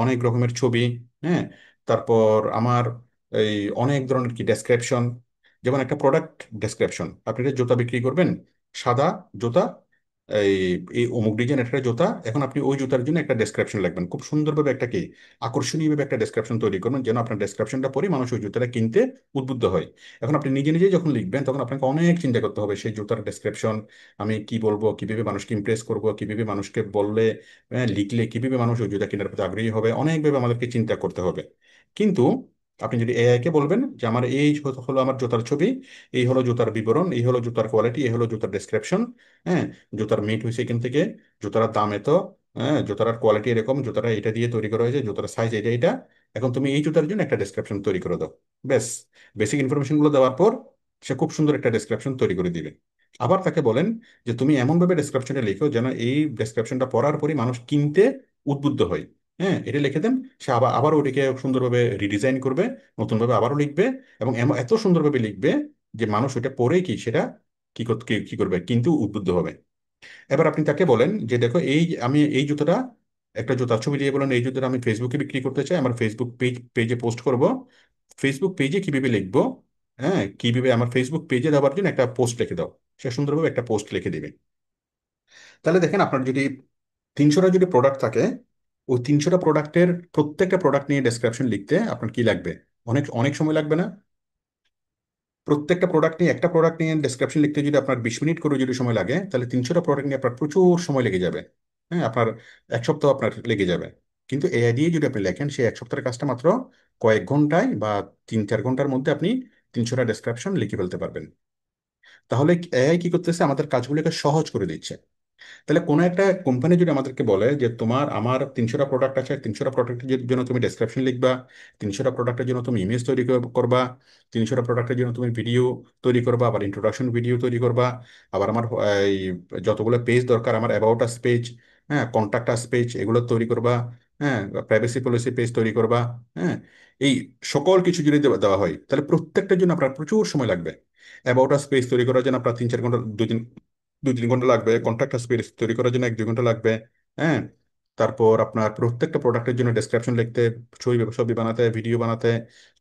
[SPEAKER 1] অনেক রকমের ছবি, হ্যাঁ, তারপর আমার এই অনেক ধরনের কি ডেসক্রিপশন। যেমন একটা প্রোডাক্ট ডেসক্রিপশন, আপনি একটা জুতা বিক্রি করবেন, সাদা জুতা, এই এই অমুক ডিজাইন একটা জুতা, এখন আপনি ওই জুতার জন্য একটা ডেসক্রিপশন লিখবেন, খুব সুন্দরভাবে একটা কি আকর্ষণীয়ভাবে একটা ডেসক্রিপশন তৈরি করবেন, যেন আপনার ডেসক্রিপশনটা পড়ে মানুষ ওই জুতাটা কিনতে উদ্বুদ্ধ হয়। এখন আপনি নিজে নিজে যখন লিখবেন তখন আপনাকে অনেক চিন্তা করতে হবে সেই জুতার ডেসক্রিপশন আমি কি বলবো, কিভাবে মানুষকে ইমপ্রেস করব, কিভাবে মানুষকে বললে, লিখলে কিভাবে মানুষ ওই জুতা কেনার প্রতি আগ্রহী হবে, অনেকভাবে আমাদেরকে চিন্তা করতে হবে। কিন্তু আপনি যদি এআই কে বলবেন যে আমার এই হলো আমার জুতার ছবি, এই হলো জুতার বিবরণ, এই হলো জুতার কোয়ালিটি, এই হলো জুতার ডেসক্রিপশন, হ্যাঁ, জুতার মেট হয়েছে এখান থেকে, জুতার দাম এত, হ্যাঁ, জুতার কোয়ালিটি এরকম, জুতাটা এটা দিয়ে তৈরি করা হয়েছে, জুতার সাইজ এটা এটা, এখন তুমি এই জুতার জন্য একটা ডেসক্রিপশন তৈরি করে দাও। ব্যাস, বেসিক ইনফরমেশন গুলো দেওয়ার পর সে খুব সুন্দর একটা ডেসক্রিপশন তৈরি করে দিবে। আবার তাকে বলেন যে তুমি এমন ভাবে ডেসক্রিপশনটা লিখো যেন এই ডেসক্রিপশনটা পড়ার পরই মানুষ কিনতে উদ্বুদ্ধ হয়। হ্যাঁ, এটা লিখে দেন, সে আবার ওটিকে সুন্দরভাবে রিডিজাইন করবে, নতুনভাবে আবারও লিখবে, এবং এত সুন্দরভাবে লিখবে যে মানুষ ওটা পড়ে কি সেটা কি করবে, কিন্তু উদ্বুদ্ধ হবে। এবার আপনি তাকে বলেন যে দেখো এই আমি এই জুতোটা, একটা জুতার ছবি দিয়ে বলেন এই জুতোটা আমি ফেসবুকে বিক্রি করতে চাই, আমার ফেসবুক পেজে পোস্ট করব, ফেসবুক পেজে কিভাবে লিখবো, হ্যাঁ, কিভাবে আমার ফেসবুক পেজে দেওয়ার জন্য একটা পোস্ট লিখে দাও। সে সুন্দরভাবে একটা পোস্ট লিখে দিবে। তাহলে দেখেন আপনার যদি 300টা যদি প্রোডাক্ট থাকে, ওই 300টা প্রোডাক্টের প্রত্যেকটা প্রোডাক্ট নিয়ে ডেসক্রিপশন লিখতে আপনার কি লাগবে, অনেক অনেক সময় লাগবে না? প্রত্যেকটা প্রোডাক্ট নিয়ে, একটা প্রোডাক্ট নিয়ে ডেসক্রিপশন লিখতে যদি আপনার 20 মিনিট করে যদি সময় লাগে, তাহলে 300টা প্রোডাক্ট নিয়ে আপনার প্রচুর সময় লেগে যাবে। হ্যাঁ, আপনার 1 সপ্তাহ আপনার লেগে যাবে। কিন্তু এআই দিয়ে যদি আপনি লেখেন, সেই 1 সপ্তাহের কাজটা মাত্র কয়েক ঘন্টায় বা 3-4 ঘন্টার মধ্যে আপনি 300টা ডেসক্রিপশন লিখে ফেলতে পারবেন। তাহলে এআই কি করতেছে, আমাদের কাজগুলোকে সহজ করে দিচ্ছে। তাহলে কোনো একটা কোম্পানি যদি আমাদেরকে বলে যে তোমার আমার 300টা প্রোডাক্ট আছে, 300টা প্রোডাক্টের জন্য তুমি ডেসক্রিপশন লিখবা, 300টা প্রোডাক্টের জন্য তুমি ইমেজ তৈরি করবা, 300টা প্রোডাক্টের জন্য তুমি ভিডিও তৈরি করবা, আবার ইন্ট্রোডাকশন ভিডিও তৈরি করবা, আবার আমার এই যতগুলো পেজ দরকার, আমার অ্যাবাউট আস পেজ, হ্যাঁ, কন্ট্যাক্ট আস পেজ, এগুলো তৈরি করবা, হ্যাঁ, প্রাইভেসি পলিসি পেজ তৈরি করবা, হ্যাঁ, এই সকল কিছু যদি দেওয়া হয় তাহলে প্রত্যেকটার জন্য আপনার প্রচুর সময় লাগবে। অ্যাবাউট আস পেজ তৈরি করার জন্য আপনার 3-4 ঘন্টা, 2-3 ঘন্টা লাগবে, কন্ট্যাক্ট পেজ তৈরি করার জন্য 1-2 ঘন্টা লাগবে, হ্যাঁ। তারপর আপনার প্রত্যেকটা প্রোডাক্টের জন্য ডেসক্রিপশন লিখতে, ছবি বানাতে, ভিডিও বানাতে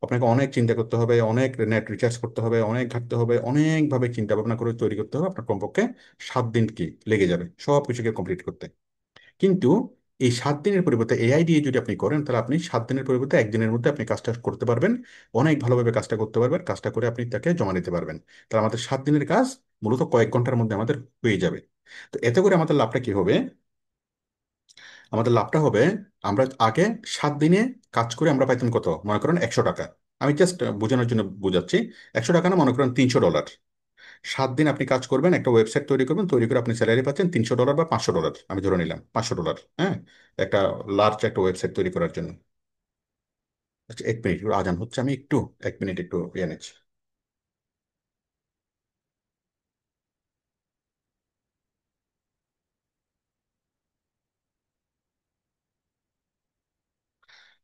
[SPEAKER 1] আপনাকে অনেক চিন্তা করতে হবে, অনেক নেট রিচার্জ করতে হবে, অনেক ঘাটতে হবে, অনেকভাবে চিন্তা ভাবনা করে তৈরি করতে হবে। আপনার কমপক্ষে 7 দিন কি লেগে যাবে সব কিছুকে কমপ্লিট করতে। কিন্তু এই 7 দিনের পরিবর্তে এআই দিয়ে যদি আপনি করেন, তাহলে আপনি 7 দিনের পরিবর্তে একদিনের মধ্যে আপনি কাজটা করতে পারবেন, অনেক ভালোভাবে কাজটা করতে পারবেন, কাজটা করে আপনি তাকে জমা নিতে পারবেন। তাহলে আমাদের 7 দিনের কাজ মূলত কয়েক ঘন্টার মধ্যে আমাদের হয়ে যাবে। তো এতে করে আমাদের লাভটা কি হবে? আমাদের লাভটা হবে, আমরা আগে 7 দিনে কাজ করে আমরা পাইতাম কত, মনে করেন 100 টাকা। আমি জাস্ট বোঝানোর জন্য বুঝাচ্ছি, 100 টাকা না, মনে করেন $300। 7 দিন আপনি কাজ করবেন, একটা ওয়েবসাইট তৈরি করবেন, তৈরি করে আপনি স্যালারি পাচ্ছেন $300 বা $500, আমি ধরে নিলাম $500, হ্যাঁ, একটা লার্জ একটা ওয়েবসাইট তৈরি করার জন্য। আচ্ছা, 1 মিনিট, আজান হচ্ছে, আমি একটু 1 মিনিট একটু ইয়ে নিচ্ছি।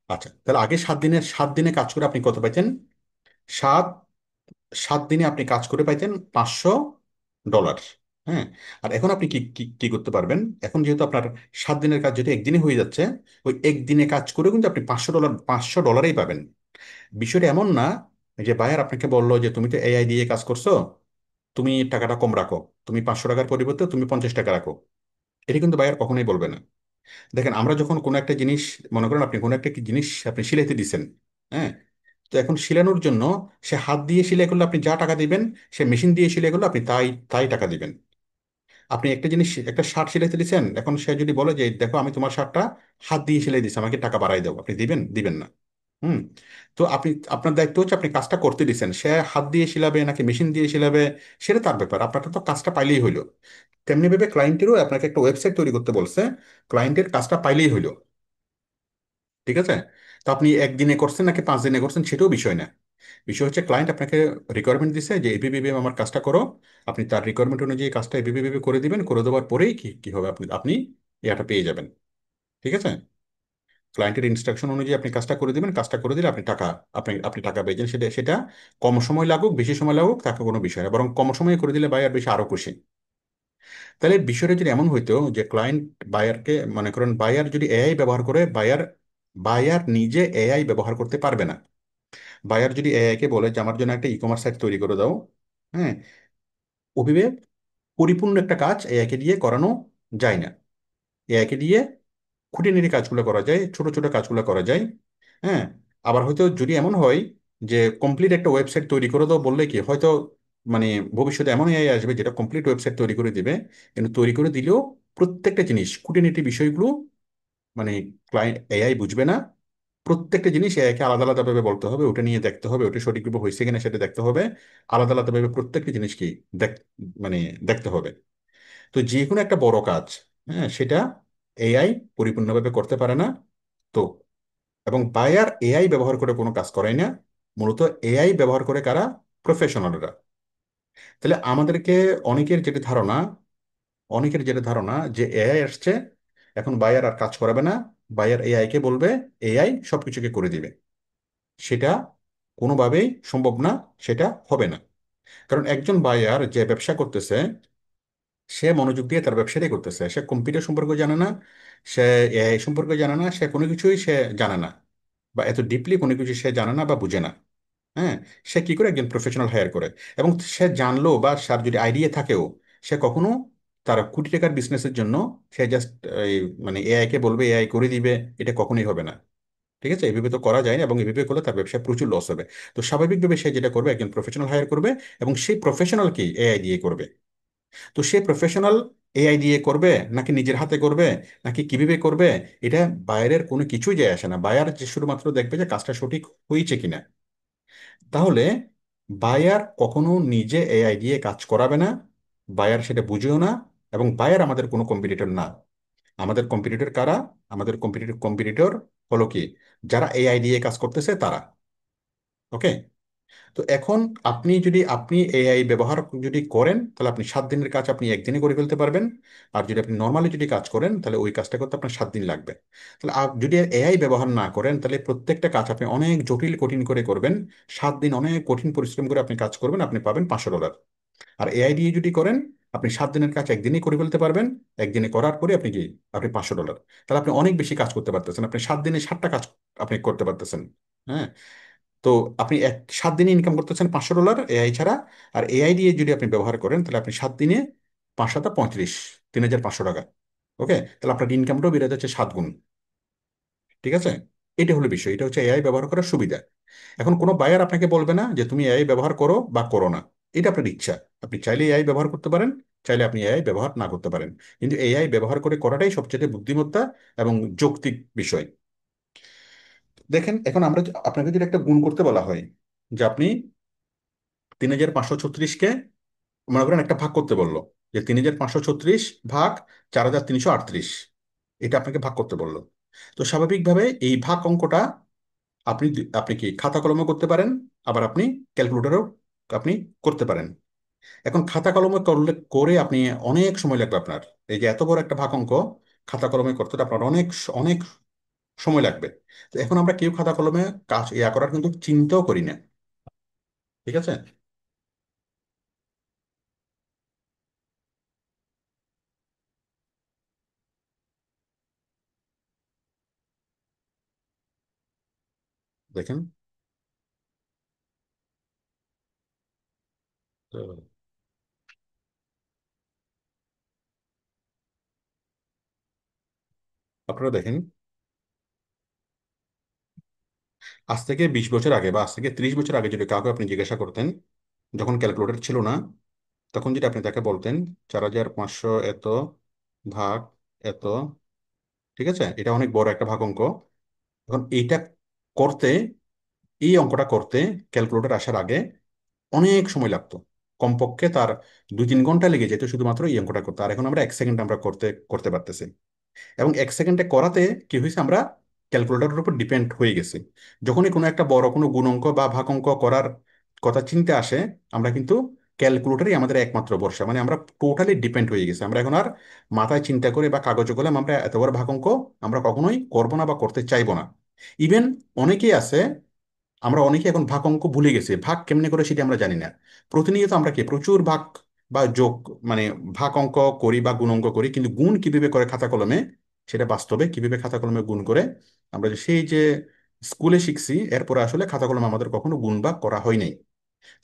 [SPEAKER 1] আচ্ছা, তাহলে আগে 7 দিনে কাজ করে আপনি কত পাইতেন? সাত 7 দিনে আপনি কাজ করে পাইতেন $500। হ্যাঁ, আর এখন আপনি কি কি কি করতে পারবেন? এখন যেহেতু আপনার 7 দিনের কাজ যদি একদিনে হয়ে যাচ্ছে, ওই একদিনে কাজ করে কিন্তু আপনি $500 পাবেন। বিষয়টা এমন না যে বায়ার আপনাকে বললো যে তুমি তো এআই দিয়ে কাজ করছো, তুমি টাকাটা কম রাখো, তুমি 500 টাকার পরিবর্তে তুমি 50 টাকা রাখো। এটা কিন্তু বায়ার কখনোই বলবে না। দেখেন, আমরা যখন কোনো একটা জিনিস, মনে করেন আপনি কোনো একটা কি জিনিস আপনি সিলাইতে দিছেন, হ্যাঁ, তো এখন সিলানোর জন্য সে হাত দিয়ে সেলাই করলে আপনি যা টাকা দিবেন, সে মেশিন দিয়ে সেলাই করলে আপনি তাই তাই টাকা দিবেন। আপনি একটা জিনিস, একটা শার্ট সেলাইতে দিচ্ছেন, এখন সে যদি বলে যে দেখো আমি তোমার শার্টটা হাত দিয়ে সেলাই দিচ্ছি, আমাকে টাকা বাড়াই দাও, আপনি দিবেন? দিবেন না। হুম। তো আপনি, আপনার দায়িত্ব হচ্ছে আপনি কাজটা করতে দিচ্ছেন, সে হাত দিয়ে শিলাবে নাকি মেশিন দিয়ে শিলাবে সেটা তার ব্যাপার, আপনার তো কাজটা পাইলেই হইলো। তেমনি ভাবে ক্লায়েন্টেরও আপনাকে একটা ওয়েবসাইট তৈরি করতে বলছে, ক্লায়েন্টের কাজটা পাইলেই হইলো। ঠিক আছে? তো আপনি একদিনে করছেন নাকি 5 দিনে করছেন সেটাও বিষয় না। বিষয় হচ্ছে ক্লায়েন্ট আপনাকে রিকোয়ারমেন্ট দিছে যে এবিবি আমার কাজটা করো, আপনি তার রিকোয়ারমেন্ট অনুযায়ী কাজটা এবিবি করে দিবেন, করে দেওয়ার পরেই কি কি হবে, আপনি আপনি ইয়াটা পেয়ে যাবেন। ঠিক আছে? ক্লায়েন্টের ইনস্ট্রাকশন অনুযায়ী আপনি কাজটা করে দিবেন, কাজটা করে দিলে আপনি টাকা, আপনি আপনি টাকা পেয়েছেন। সেটা সেটা কম সময় লাগুক বেশি সময় লাগুক তাকে কোনো বিষয় না, বরং কম সময়ে করে দিলে বায়ার বেশি আরো খুশি। তাহলে বিষয়টা যদি এমন হইতো যে ক্লায়েন্ট বায়ারকে, মনে করেন বায়ার যদি এআই ব্যবহার করে, বায়ার বায়ার নিজে এআই ব্যবহার করতে পারবে না। বায়ার যদি এআই কে বলে যে আমার জন্য একটা ই কমার্স সাইট তৈরি করে দাও, হ্যাঁ, ওভাবে পরিপূর্ণ একটা কাজ এআই কে দিয়ে করানো যায় না। এআই কে দিয়ে খুঁটিনাটি কাজগুলো করা যায়, ছোট ছোট কাজগুলো করা যায়। হ্যাঁ। আবার হয়তো যদি এমন হয় যে কমপ্লিট একটা ওয়েবসাইট তৈরি করে দাও বললে কি হয়তো মানে ভবিষ্যতে এমন এআই আসবে যেটা কমপ্লিট ওয়েবসাইট তৈরি করে দিবে, কিন্তু তৈরি করে দিলেও প্রত্যেকটা জিনিস খুঁটিনাটি বিষয়গুলো মানে ক্লায়েন্ট এআই বুঝবে না। প্রত্যেকটা জিনিস এআইকে আলাদা আলাদা ভাবে বলতে হবে, ওটা নিয়ে দেখতে হবে, ওটা সঠিকভাবে হয়েছে কিনা সেটা দেখতে হবে। আলাদা আলাদা ভাবে প্রত্যেকটা জিনিস কি দেখ মানে দেখতে হবে। তো যে কোনো একটা বড় কাজ, হ্যাঁ, সেটা এআই পরিপূর্ণভাবে করতে পারে না। তো এবং বায়ার এআই ব্যবহার করে কোনো কাজ করায় না, মূলত এআই ব্যবহার করে কারা? প্রফেশনালরা। তাহলে আমাদেরকে অনেকের যেটা ধারণা অনেকের যেটা ধারণা যে এআই আসছে, এখন বায়ার আর কাজ করাবে না, বায়ার এআই কে বলবে, এআই সবকিছুকে করে দিবে। সেটা কোনোভাবেই সম্ভব না, সেটা হবে না। কারণ একজন বায়ার যে ব্যবসা করতেছে, সে মনোযোগ দিয়ে তার ব্যবসাটাই করতেছে, সে কম্পিউটার সম্পর্কে জানে না, সে এআই সম্পর্কে জানে না, সে কোনো কিছুই সে জানে না, বা এত ডিপলি কোনো কিছু সে জানে না বা বুঝে না। হ্যাঁ। সে কি করে একজন প্রফেশনাল হায়ার করে? এবং সে জানলো বা তার যদি আইডিয়া থাকেও, সে কখনো তার কোটি টাকার বিজনেসের জন্য সে জাস্ট মানে এআই কে বলবে এআই করে দিবে, এটা কখনোই হবে না। ঠিক আছে, এভাবে তো করা যায় না, এবং এভাবে করলে তার ব্যবসায় প্রচুর লস হবে। তো স্বাভাবিকভাবে সে যেটা করবে, একজন প্রফেশনাল হায়ার করবে, এবং সেই প্রফেশনালকেই এআই দিয়ে করবে। তো সে প্রফেশনাল এআই দিয়ে করবে নাকি নিজের হাতে করবে নাকি কিভাবে করবে, এটা বাইরের কোনো কিছুই যায় আসে না। বায়ার যে শুধুমাত্র দেখবে যে কাজটা সঠিক হয়েছে কিনা। তাহলে বায়ার কখনো নিজে এআই দিয়ে কাজ করাবে না, বায়ার সেটা বুঝেও না। এবং বায়ার আমাদের কোনো কম্পিটিটর না। আমাদের কম্পিটিটর কারা? আমাদের কম্পিটিটর হলো কি, যারা এআই দিয়ে কাজ করতেছে তারা। ওকে। তো এখন আপনি এআই ব্যবহার যদি করেন, তাহলে আপনি 7 দিনের কাজ আপনি একদিনে করে ফেলতে পারবেন। আর যদি আপনি নর্মালি যদি কাজ করেন, তাহলে ওই কাজটা করতে আপনার 7 দিন লাগবে। তাহলে যদি এআই ব্যবহার না করেন, তাহলে প্রত্যেকটা কাজ আপনি অনেক জটিল কঠিন করে করবেন। 7 দিন অনেক কঠিন পরিশ্রম করে আপনি কাজ করবেন, আপনি পাবেন $500। আর এআই দিয়ে যদি করেন, আপনি 7 দিনের কাজ একদিনেই করে ফেলতে পারবেন। একদিনে করার পরে আপনি $500। তাহলে আপনি অনেক বেশি কাজ করতে পারতেছেন, আপনি 7 দিনে 7টা কাজ আপনি করতে পারতেছেন। হ্যাঁ। তো আপনি 7 দিনে ইনকাম করতেছেন $500 এআই ছাড়া। আর এআই দিয়ে যদি আপনি ব্যবহার করেন, তাহলে আপনি 7 দিনে 5×7=35, $3,500। ওকে। তাহলে আপনার ইনকামটাও বেড়ে যাচ্ছে 7 গুণ। ঠিক আছে। এটা হলো বিষয়, এটা হচ্ছে এআই ব্যবহার করার সুবিধা। এখন কোনো বায়ার আপনাকে বলবে না যে তুমি এআই ব্যবহার করো বা করো না। এটা আপনার ইচ্ছা। আপনি চাইলে এআই ব্যবহার করতে পারেন, চাইলে আপনি এআই ব্যবহার না করতে পারেন। কিন্তু এআই ব্যবহার করে করাটাই সবচেয়ে বুদ্ধিমত্তা এবং যৌক্তিক বিষয়। দেখেন, এখন আপনাকে যদি একটা গুণ করতে বলা হয়, যে আপনি 3,536-কে মনে করেন একটা ভাগ করতে বললো, যে 3,536 ভাগ 4,338, এটা আপনাকে ভাগ করতে বললো। তো স্বাভাবিকভাবে এই ভাগ অঙ্কটা আপনি কি খাতা কলমে করতে পারেন, আবার আপনি ক্যালকুলেটরও আপনি করতে পারেন। এখন খাতা কলমে করলে করে আপনি অনেক সময় লাগবে আপনার। এই যে এত বড় একটা ভাগ অঙ্ক খাতা কলমে করতে আপনার অনেক অনেক সময় লাগবে। তো এখন আমরা কেউ খাতা কলমে কাজ করার কিন্তু চিন্তাও করি না। ঠিক আছে। দেখেন, তো আপনারা দেখেন, আজ থেকে 20 বছর আগে বা আজ থেকে 30 বছর আগে যদি কাউকে আপনি জিজ্ঞাসা করতেন, যখন ক্যালকুলেটর ছিল না, তখন যদি আপনি তাকে বলতেন 4,500 এত ভাগ এত, ঠিক আছে, এটা অনেক বড় একটা ভাগ অঙ্ক। এখন করতে এই অঙ্কটা করতে ক্যালকুলেটর আসার আগে অনেক সময় লাগতো। কমপক্ষে তার 2-3 ঘন্টা লেগে যেত শুধুমাত্র এই অঙ্কটা করতে। আর এখন আমরা 1 সেকেন্ড আমরা করতে করতে পারতেছি। এবং 1 সেকেন্ডে করাতে কি হয়েছে, আমরা ক্যালকুলেটরের উপর ডিপেন্ড হয়ে গেছি। যখনই কোনো একটা বড় কোনো গুণ অঙ্ক বা ভাগ অঙ্ক করার কথা চিন্তা আসে, আমরা কিন্তু ক্যালকুলেটরই আমাদের একমাত্র ভরসা। মানে আমরা টোটালি ডিপেন্ড হয়ে গেছি। আমরা এখন আর মাথায় চিন্তা করে বা কাগজে কলমে আমরা এত বড় ভাগ অঙ্ক আমরা কখনোই করবো না বা করতে চাইবো না। ইভেন অনেকেই আছে, আমরা অনেকে এখন ভাগ অঙ্ক ভুলে গেছি, ভাগ কেমনে করে সেটা আমরা জানি না। প্রতিনিয়ত আমরা কি প্রচুর ভাগ বা যোগ, মানে ভাগ অঙ্ক করি বা গুণ অঙ্ক করি, কিন্তু গুণ কিভাবে করে খাতা কলমে, সেটা বাস্তবে কিভাবে খাতা কলমে গুণ করে আমরা সেই যে স্কুলে শিখছি, এরপরে আসলে খাতা কলমে আমাদের কখনো গুণ বা করা হয় নাই।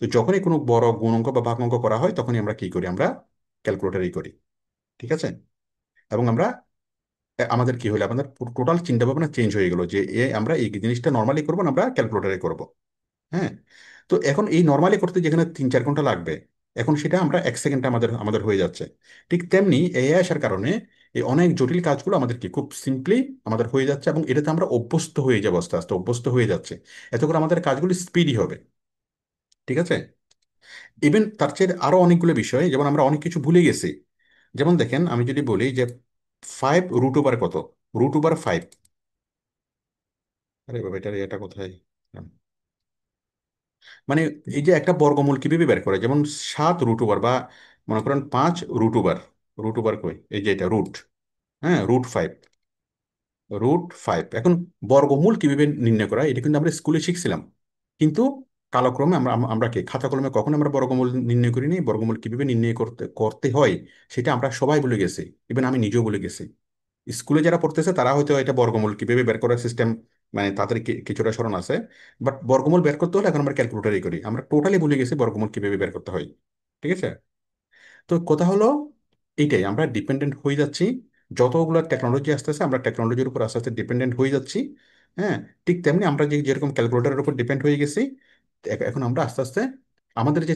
[SPEAKER 1] তো যখনই কোনো বড় গুণ অঙ্ক বা ভাগ অঙ্ক করা হয়, তখনই আমরা কি করি, আমরা ক্যালকুলেটারই করি। ঠিক আছে? এবং আমরা আমাদের কি হলো, আমাদের টোটাল চিন্তা ভাবনা চেঞ্জ হয়ে গেল যে আমরা এই জিনিসটা নর্মালি করবো না, আমরা ক্যালকুলেটারে করব। হ্যাঁ। তো এখন এই নর্মালি করতে যেখানে 3-4 ঘন্টা লাগবে, এখন সেটা আমরা 1 সেকেন্ডে আমাদের আমাদের হয়ে যাচ্ছে। ঠিক তেমনি এআই আসার কারণে এই অনেক জটিল কাজগুলো আমাদের কি খুব সিম্পলি আমাদের হয়ে যাচ্ছে, এবং এটাতে আমরা অভ্যস্ত হয়ে যাবো, আস্তে আস্তে অভ্যস্ত হয়ে যাচ্ছে। এতে করে আমাদের কাজগুলো স্পিডি হবে। ঠিক আছে? ইভেন তার চেয়ে আরো অনেকগুলো বিষয়, যেমন আমরা অনেক কিছু ভুলে গেছি। যেমন দেখেন, আমি যদি বলি যে 5 রুট ওভার কত, √5। আরে বাবা, এটা কোথায়? মানে এই যে একটা বর্গমূল কিভাবে বের করে, যেমন 7 √ওভার, বা মনে করেন 5 √ওভার। √ওভার কই, এই যে এটা রুট, হ্যাঁ, √5। √5 এখন বর্গমূল কিভাবে নির্ণয় করা, এটা কিন্তু আমরা স্কুলে শিখছিলাম। কিন্তু কালক্রমে আমরা আমরা কি খাতা কলমে কখন আমরা বর্গমূল নির্ণয় করিনি, বর্গমূল কিভাবে নির্ণয় করতে করতে হয় সেটা আমরা সবাই ভুলে গেছি। ইভেন আমি নিজেও ভুলে গেছি। স্কুলে যারা পড়তেছে তারা হয়তো এটা বর্গমূল কিভাবে বের করার সিস্টেম, মানে তাদের কিছুটা স্মরণ আছে। বাট বর্গমূল বের করতে হলে এখন আমরা ক্যালকুলেটারই করি, আমরা টোটালি ভুলে গেছি বর্গমূল কিভাবে বের করতে হয়। ঠিক আছে? তো কথা হলো এইটাই, আমরা ডিপেন্ডেন্ট হয়ে যাচ্ছি। যতগুলো টেকনোলজি আসতেছে আমরা টেকনোলজির উপর আস্তে আস্তে ডিপেন্ডেন্ট হয়ে যাচ্ছি। হ্যাঁ। ঠিক তেমনি আমরা যেরকম ক্যালকুলেটারের উপর ডিপেন্ড হয়ে গেছি, এখন আমরা আস্তে আস্তে আমাদের যে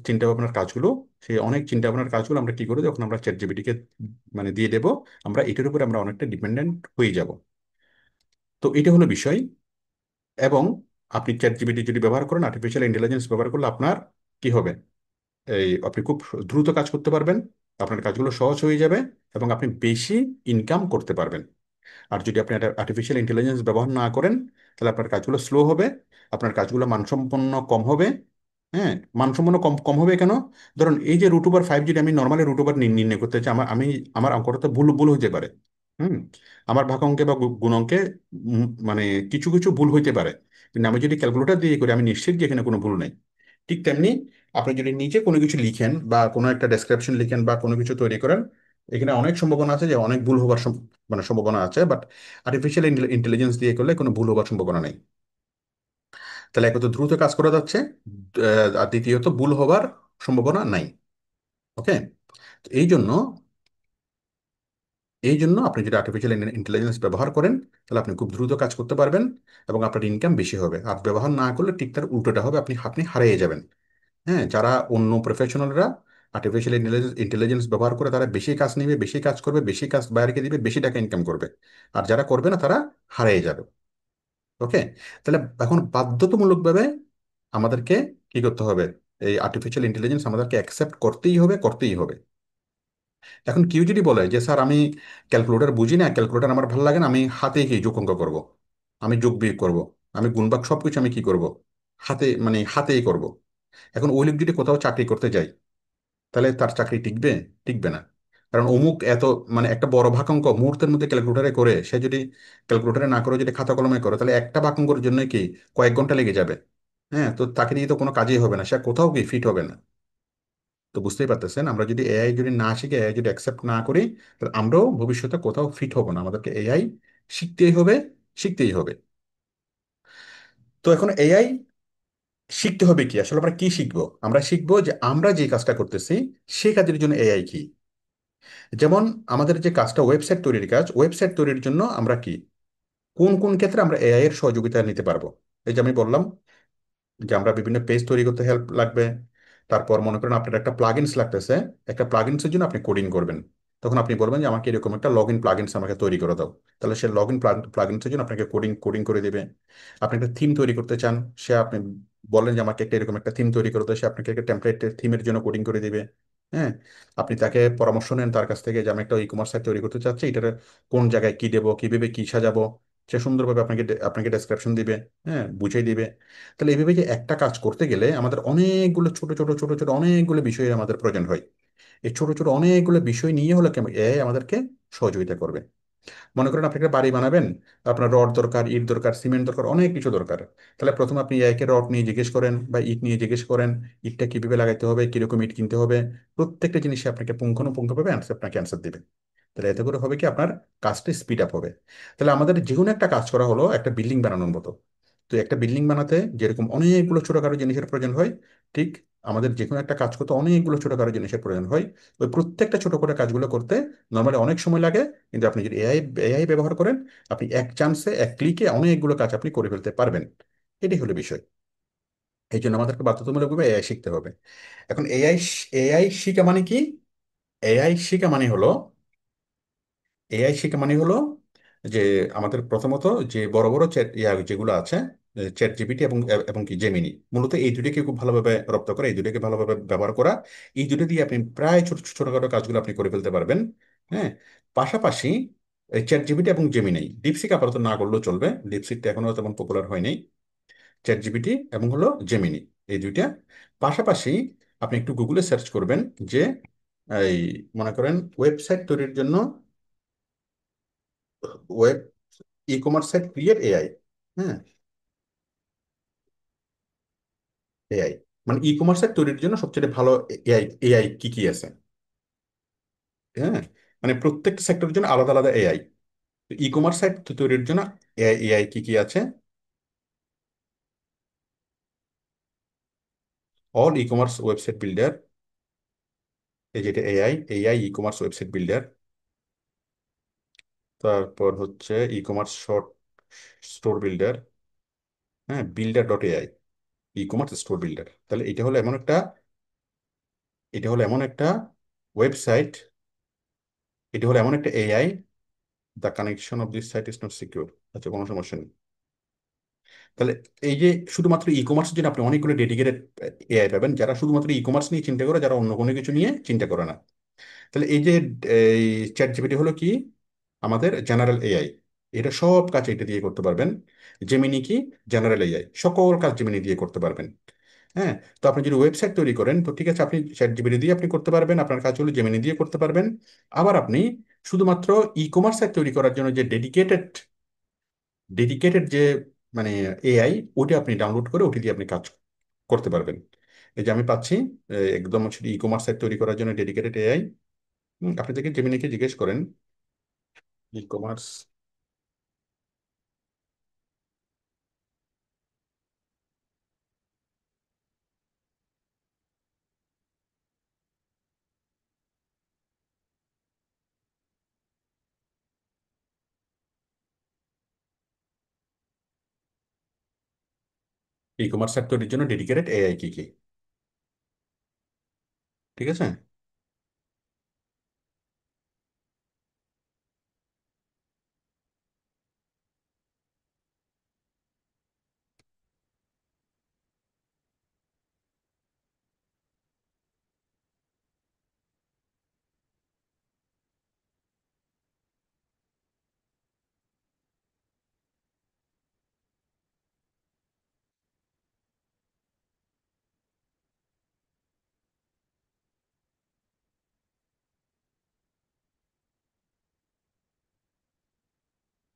[SPEAKER 1] চিন্তা ভাবনার কাজগুলো, সেই অনেক চিন্তা ভাবনার কাজগুলো আমরা কি করি, যখন আমরা চ্যাট জিপিটিকে মানে দিয়ে দেব, আমরা এটার উপরে আমরা অনেকটা ডিপেন্ডেন্ট হয়ে যাব। তো এটা হলো বিষয়। এবং আপনি চ্যাট জিপিটি যদি ব্যবহার করেন, আর্টিফিশিয়াল ইন্টেলিজেন্স ব্যবহার করলে আপনার কি হবে, এই আপনি খুব দ্রুত কাজ করতে পারবেন, আপনার কাজগুলো সহজ হয়ে যাবে, এবং আপনি বেশি ইনকাম করতে পারবেন। আর যদি আপনি আর্টিফিশিয়াল ইন্টেলিজেন্স ব্যবহার না করেন, তাহলে আপনার কাজগুলো স্লো হবে, আপনার কাজগুলো মানসম্পন্ন কম হবে। হ্যাঁ। মানসম্পন্ন কম কম হবে কেন? ধরুন এই যে √5, যদি আমি নর্মালি √ওভার নির্ণয় করতে চাই, আমার অঙ্কটা তো ভুল ভুল হতে পারে। হুম। আমার ভাগ অঙ্কে বা গুণ অঙ্কে মানে কিছু কিছু ভুল হইতে পারে। কিন্তু আমি যদি ক্যালকুলেটর দিয়ে করি, আমি নিশ্চিত যে এখানে কোনো ভুল নেই। ঠিক তেমনি আপনি যদি নিজে কোনো কিছু লিখেন বা কোনো একটা ডেসক্রিপশন লিখেন বা কোনো কিছু তৈরি করেন, এখানে অনেক সম্ভাবনা আছে যে অনেক ভুল হওয়ার মানে সম্ভাবনা আছে। বাট আর্টিফিশিয়াল ইন্টেলিজেন্স দিয়ে করলে কোনো ভুল হওয়ার সম্ভাবনা নেই। তাহলে এক তো দ্রুত কাজ করা যাচ্ছে, আর দ্বিতীয়ত ভুল হওয়ার সম্ভাবনা নাই। ওকে। এই জন্য আপনি যদি আর্টিফিশিয়াল ইন্টেলিজেন্স ব্যবহার করেন, তাহলে আপনি খুব দ্রুত কাজ করতে পারবেন, এবং আপনার ইনকাম বেশি হবে। আর ব্যবহার না করলে ঠিক তার উল্টোটা হবে, আপনি আপনি হারিয়ে যাবেন। হ্যাঁ। যারা অন্য প্রফেশনালরা আর্টিফিশিয়াল ইন্টেলিজেন্স ব্যবহার করে, তারা বেশি কাজ নিবে, বেশি কাজ করবে, বেশি কাজ বাইরেকে দিবে, বেশি টাকা ইনকাম করবে। আর যারা করবে না, তারা হারিয়ে যাবে। ওকে। তাহলে এখন বাধ্যতামূলকভাবে আমাদেরকে কি করতে হবে, এই আর্টিফিশিয়াল ইন্টেলিজেন্স আমাদেরকে অ্যাকসেপ্ট করতেই হবে, করতেই হবে। এখন কেউ যদি বলে যে স্যার আমি ক্যালকুলেটর বুঝি না, ক্যালকুলেটর আমার ভালো লাগে না, আমি হাতে কি যোগ অঙ্ক করবো, আমি যোগ বিয়োগ করবো, আমি গুণবাগ সবকিছু আমি কি করব, হাতে মানে হাতেই করব। এখন ওই লোক যদি কোথাও চাকরি করতে যায়, তাহলে তার চাকরি টিকবে? টিকবে না। কারণ অমুক এত মানে একটা বড় ভাগাঙ্ক মুহূর্তের মধ্যে ক্যালকুলেটারে করে, সে যদি ক্যালকুলেটারে না করে যদি খাতা কলমে করে, তাহলে একটা ভাগাঙ্কর জন্য কি কয়েক ঘন্টা লেগে যাবে। হ্যাঁ। তো তাকে দিয়ে তো কোনো কাজই হবে না, সে কোথাও কি ফিট হবে না। তো বুঝতেই পারতেছেন, আমরা যদি এআই যদি না শিখে, এআই যদি অ্যাকসেপ্ট না করি, তাহলে আমরাও ভবিষ্যতে কোথাও ফিট হব না। আমাদেরকে এআই শিখতেই হবে, শিখতেই হবে। তো এখন এআই শিখতে হবে কি, আসলে আমরা কি শিখবো? আমরা শিখবো যে আমরা যে কাজটা করতেছি সেই কাজের জন্য এআই কি। যেমন আমাদের যে কাজটা ওয়েবসাইট তৈরির কাজ, ওয়েবসাইট তৈরির জন্য আমরা কি কোন কোন ক্ষেত্রে আমরা এআই এর সহযোগিতা নিতে পারবো। এই যে আমি বললাম যে আমরা বিভিন্ন পেজ তৈরি করতে হেল্প লাগবে। তারপর মনে করেন আপনার একটা প্লাগইনস লাগতেছে, একটা প্লাগইনসের জন্য আপনি কোডিং করবেন। তখন আপনি বলবেন যে আমাকে এরকম একটা লগ ইন প্লাগইনস আমাকে তৈরি করে দাও। তাহলে সে লগ ইন প্লাগইনসের জন্য আপনাকে কোডিং কোডিং করে দিবে। আপনি একটা থিম তৈরি করতে চান, সে আপনি বলেন যে আমাকে একটা এরকম একটা থিম তৈরি করে দাও, সে আপনাকে একটা টেমপ্লেট থিমের জন্য কোডিং করে দিবে। হ্যাঁ। আপনি তাকে পরামর্শ নেন তার কাছ থেকে যে আমি একটা ই কমার্স সাইট তৈরি করতে চাচ্ছি, এটার কোন জায়গায় কি দেবো, কিভাবে কি সাজাবো, সে সুন্দরভাবে আপনাকে আপনাকে ডেসক্রিপশন দিবে। হ্যাঁ, বুঝিয়ে দিবে। তাহলে এইভাবে যে একটা কাজ করতে গেলে আমাদের অনেকগুলো ছোট ছোট ছোট ছোট অনেকগুলো বিষয়ের আমাদের প্রয়োজন হয়। এই ছোট ছোট অনেকগুলো বিষয় নিয়ে হলো কেমন এআই আমাদেরকে সহযোগিতা করবে। মনে করেন আপনি একটা বাড়ি বানাবেন, আপনার রড দরকার, ইট দরকার, সিমেন্ট দরকার, অনেক কিছু দরকার। তাহলে প্রথমে আপনি এআই কে রড নিয়ে জিজ্ঞেস করেন বা ইট নিয়ে জিজ্ঞেস করেন, ইটটা কিভাবে লাগাইতে হবে, কিরকম ইট কিনতে হবে, প্রত্যেকটা জিনিসে আপনাকে পুঙ্খানুপুঙ্খভাবে আপনাকে অ্যান্সার দিবে। তাহলে এতে করে হবে কি আপনার কাজটা স্পিড আপ হবে। তাহলে আমাদের যে কোনো একটা কাজ করা হলো একটা বিল্ডিং বানানোর মতো। তো একটা বিল্ডিং বানাতে যেরকম অনেকগুলো ছোটখাটো জিনিসের প্রয়োজন হয়, ঠিক আমাদের যে কোনো একটা কাজ করতে অনেকগুলো ছোটখাটো জিনিসের প্রয়োজন হয়। ওই প্রত্যেকটা ছোট করে কাজগুলো করতে নর্মালি অনেক সময় লাগে, কিন্তু আপনি যদি এআই ব্যবহার করেন, আপনি এক চান্সে এক ক্লিকে অনেকগুলো কাজ আপনি করে ফেলতে পারবেন। এটাই হলো বিষয়। এই জন্য আমাদেরকে বাধ্যতামূলকভাবে এআই শিখতে হবে। এখন এআই শিখা মানে কি? এআই শিখা মানে হলো এআই শিখা মানে হলো যে আমাদের প্রথমত যে বড় বড় চ্যাট যেগুলো আছে, চ্যাট জিপিটি এবং এবং কি জেমিনি, মূলত এই দুটোকে খুব ভালোভাবে রপ্ত করা, এই দুটোকে ভালোভাবে ব্যবহার করা। এই দুটো দিয়ে আপনি প্রায় ছোটখাটো কাজগুলো আপনি করে ফেলতে পারবেন। হ্যাঁ। পাশাপাশি চ্যাট জিপিটি এবং জেমিনি, ডিপসিক আপাতত না করলেও চলবে, ডিপসিকটা এখনো তেমন পপুলার হয়নি। চ্যাট জিপিটি এবং হলো জেমিনি, এই দুইটা। পাশাপাশি আপনি একটু গুগলে সার্চ করবেন যে এই মনে করেন ওয়েবসাইট তৈরির জন্য web e commerce site create AI. হ্যাঁ, এআই মানে ই কমার্স সাইট তৈরির জন্য সবচেয়ে ভালো এআই এআই কি কি আছে। হ্যাঁ, মানে প্রত্যেকটা সেক্টরের জন্য আলাদা আলাদা এআই। ই কমার্স সাইট তৈরির জন্য এআই এআই কি কি আছে? All ecommerce website builder, এই যেটা AI AI ecommerce website builder. তারপর হচ্ছে ecommerce short store builder. হ্যাঁ, builder dot AI, ecommerce store builder. তাহলে এটা হলো এমন একটা ওয়েবসাইট, এটা হলো এমন একটা AI. The connection of this site is not secure. আচ্ছা, কোনো সমস্যা নেই। তাহলে এই যে শুধুমাত্র ই কমার্সের জন্য আপনি অনেকগুলো ডেডিকেটেড এআই পাবেন, যারা শুধুমাত্র ই কমার্স নিয়ে চিন্তা করে, যারা অন্য কোনো কিছু নিয়ে চিন্তা করে না। তাহলে এই যে এই চ্যাট জিপিটি হলো কি? আমাদের জেনারেল এআই। এটা সব কাজ এটা দিয়ে করতে পারবেন। জেমিনি কি? জেনারেল এআই, সকল কাজ জেমিনি দিয়ে করতে পারবেন। হ্যাঁ। তো আপনি যদি ওয়েবসাইট তৈরি করেন, তো ঠিক আছে, আপনি চ্যাট জিপিটি দিয়ে আপনি করতে পারবেন, আপনার কাজগুলো জেমিনি দিয়ে করতে পারবেন। আবার আপনি শুধুমাত্র ই কমার্স সাইট তৈরি করার জন্য যে ডেডিকেটেড ডেডিকেটেড যে মানে এআই, ওইটা আপনি ডাউনলোড করে ওটি দিয়ে আপনি কাজ করতে পারবেন। এই যে আমি পাচ্ছি একদম হচ্ছে ই কমার্স সাইট তৈরি করার জন্য ডেডিকেটেড এআই। আপনি দেখে জেমিনিকে জিজ্ঞেস করেন e commerce e commerce site তৈরির জন্য ডেডিকেটেড এআই কি কি। ঠিক আছে।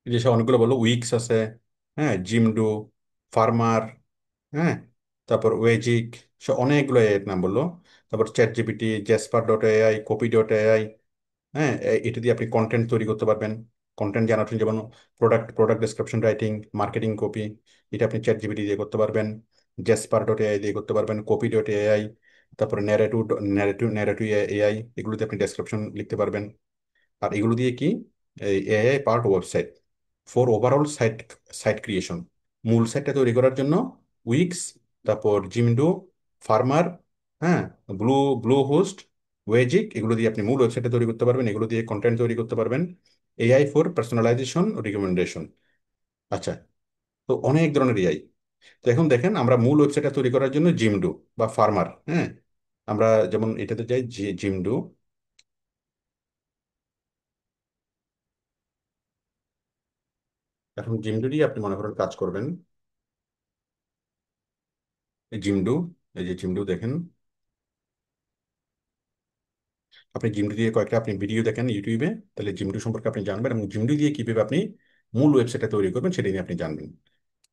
[SPEAKER 1] এই যে সে অনেকগুলো বললো, উইক্স আছে, হ্যাঁ, জিমডো, ফার্মার, হ্যাঁ, তারপর ওয়েজিক, সে অনেকগুলো এর নাম বললো। তারপর ChatGPT, Jasper dot AI, copy dot AI. হ্যাঁ, এটা দিয়ে আপনি কন্টেন্ট তৈরি করতে পারবেন। কন্টেন্ট জানাচ্ছেন, যেমন product description writing, marketing copy, এটা আপনি চ্যাট জিপিটি দিয়ে করতে পারবেন। জেসপার ডট এআই দিয়ে করতে পারবেন, কপি ডট এআই, তারপরে ন্যারেটিভ এআই, এগুলোতে আপনি ডেসক্রিপশন লিখতে পারবেন। আর এগুলো দিয়ে কি, এই AI part website for overall site site creation, মূল সাইটটা তৈরি করার জন্য উইক্স, তারপর জিমডো, ফার্মার, হ্যাঁ, ব্লু ব্লু হোস্ট, ওয়েজিক, এগুলো দিয়ে আপনি মূল ওয়েবসাইটটা তৈরি করতে পারবেন, এগুলো দিয়ে কন্টেন্ট তৈরি করতে পারবেন। AI for personalisation recommendation. আচ্ছা, তো অনেক ধরনের এআই। তো এখন দেখেন, আমরা মূল ওয়েবসাইটটা তৈরি করার জন্য জিমডো বা ফার্মার, হ্যাঁ, আমরা যেমন এটাতে যাই জিমডো। এখন জিমডো দিয়ে আপনি মনে করেন কাজ করবেন। এই জিমডো, এই যে জিমডো দেখেন, আপনি জিমডি দিয়ে কয়েকটা আপনি ভিডিও দেখেন ইউটিউবে, তাহলে জিমডি সম্পর্কে আপনি জানবেন, এবং জিমডি দিয়ে কিভাবে আপনি মূল ওয়েবসাইটটা তৈরি করবেন সেটা নিয়ে আপনি জানবেন।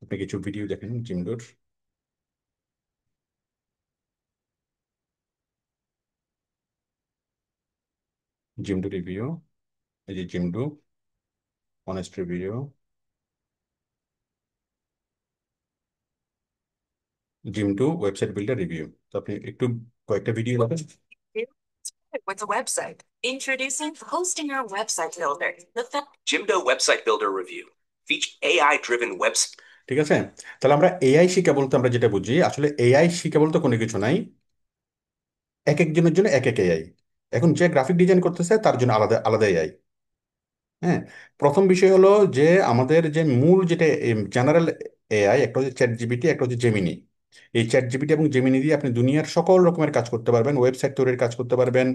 [SPEAKER 1] আপনি কিছু ভিডিও দেখেন জিমডোর, জিমডো রিভিউ, এই যে Jimdo honest review. Jimdo website builder review. তো আপনি একটু কয়েকটা ভিডিও দেখেন।
[SPEAKER 2] With a website. Introducing Hosting Your Website Builder. Jimdo Website Builder Review. Feature AI-driven website.
[SPEAKER 1] ঠিক আছে, তাহলে আমরা এআই শিখা বলতে আমরা যেটা বুঝি, আসলে এআই শিখা বলতে কোনো কিছু নাই, এক একজনের জন্য এক এক এআই। এখন যে গ্রাফিক ডিজাইন করতেছে তার জন্য আলাদা আলাদা এআই। হ্যাঁ, প্রথম বিষয় হলো যে আমাদের যে মূল যেটা জেনারেল এআই, একটা হচ্ছে চ্যাট জিপিটি, একটা হচ্ছে জেমিনি। এই চ্যাট জিপিটি এবং জেমিনি দিয়ে আপনি দুনিয়ার সকল রকমের কাজ করতে পারবেন, ওয়েবসাইট তৈরির কাজ করতে পারবেন।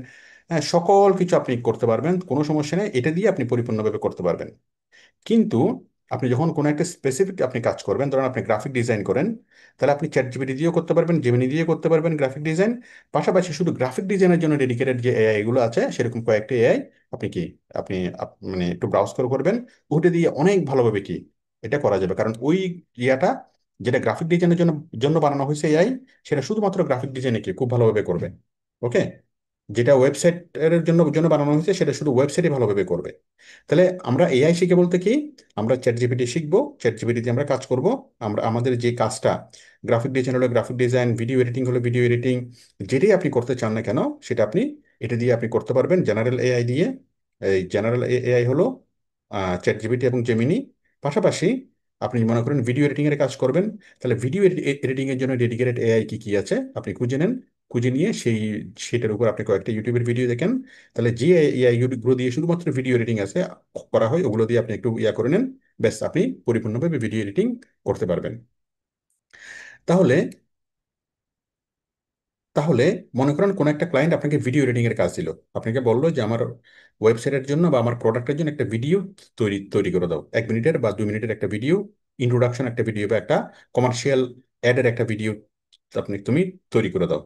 [SPEAKER 1] হ্যাঁ, সকল কিছু আপনি করতে পারবেন, কোনো সমস্যা নেই, এটা দিয়ে আপনি পরিপূর্ণভাবে করতে পারবেন। কিন্তু আপনি যখন কোনো একটা স্পেসিফিক আপনি কাজ করবেন, ধরুন আপনি গ্রাফিক ডিজাইন করেন, তাহলে আপনি চ্যাট জিপিটি দিয়েও করতে পারবেন, জেমিনি দিয়ে করতে পারবেন গ্রাফিক ডিজাইন। পাশাপাশি শুধু গ্রাফিক ডিজাইনের জন্য ডেডিকেটেড যে এআই গুলো আছে, সেরকম কয়েকটা এআই আপনি কি আপনি মানে একটু ব্রাউজ করে করবেন, ওটা দিয়ে অনেক ভালোভাবে কি এটা করা যাবে। কারণ ওই ইয়াটা যেটা গ্রাফিক ডিজাইনের জন্য জন্য বানানো হয়েছে এআই, সেটা শুধুমাত্র গ্রাফিক ডিজাইনে কি খুব ভালোভাবে করবে। ওকে, যেটা ওয়েবসাইটের জন্য জন্য বানানো হয়েছে সেটা শুধু ওয়েবসাইটই ভালোভাবে করবে। তাহলে আমরা এআই শিখে বলতে কি, আমরা চ্যাট জিপিটি শিখবো, চ্যাট জিপিটি দিয়ে আমরা কাজ করব। আমরা আমাদের যে কাজটা, গ্রাফিক ডিজাইন হলে গ্রাফিক ডিজাইন, ভিডিও এডিটিং হলে ভিডিও এডিটিং, যেটাই আপনি করতে চান না কেন সেটা আপনি এটা দিয়ে আপনি করতে পারবেন জেনারেল এআই দিয়ে। এই জেনারেল এআই হলো চ্যাট জিপিটি এবং জেমিনি। পাশাপাশি আপনি মনে করেন ভিডিও এডিটিং এর কাজ করবেন, তাহলে ভিডিও এডিটিং এর জন্য ডেডিকেটেড এআই কি কি আছে আপনি খুঁজে নেন। খুঁজে নিয়ে সেটার উপর আপনি কয়েকটা ইউটিউবের ভিডিও দেখেন, তাহলে যে এআই গুলো দিয়ে শুধুমাত্র ভিডিও এডিটিং আছে করা হয়, ওগুলো দিয়ে আপনি একটু ইয়া করে নেন, ব্যাস আপনি পরিপূর্ণভাবে ভিডিও এডিটিং করতে পারবেন। তাহলে তাহলে মনে করেন কোন একটা ক্লায়েন্ট আপনাকে ভিডিও এডিটিং এর কাজ দিল, আপনাকে বললো যে আমার ওয়েবসাইটের জন্য বা আমার প্রোডাক্টের জন্য একটা ভিডিও তৈরি তৈরি করে দাও, 1 মিনিটের বা 2 মিনিটের একটা ভিডিও, ইন্ট্রোডাকশন একটা ভিডিও বা একটা কমার্শিয়াল অ্যাডের একটা ভিডিও তুমি তৈরি করে দাও।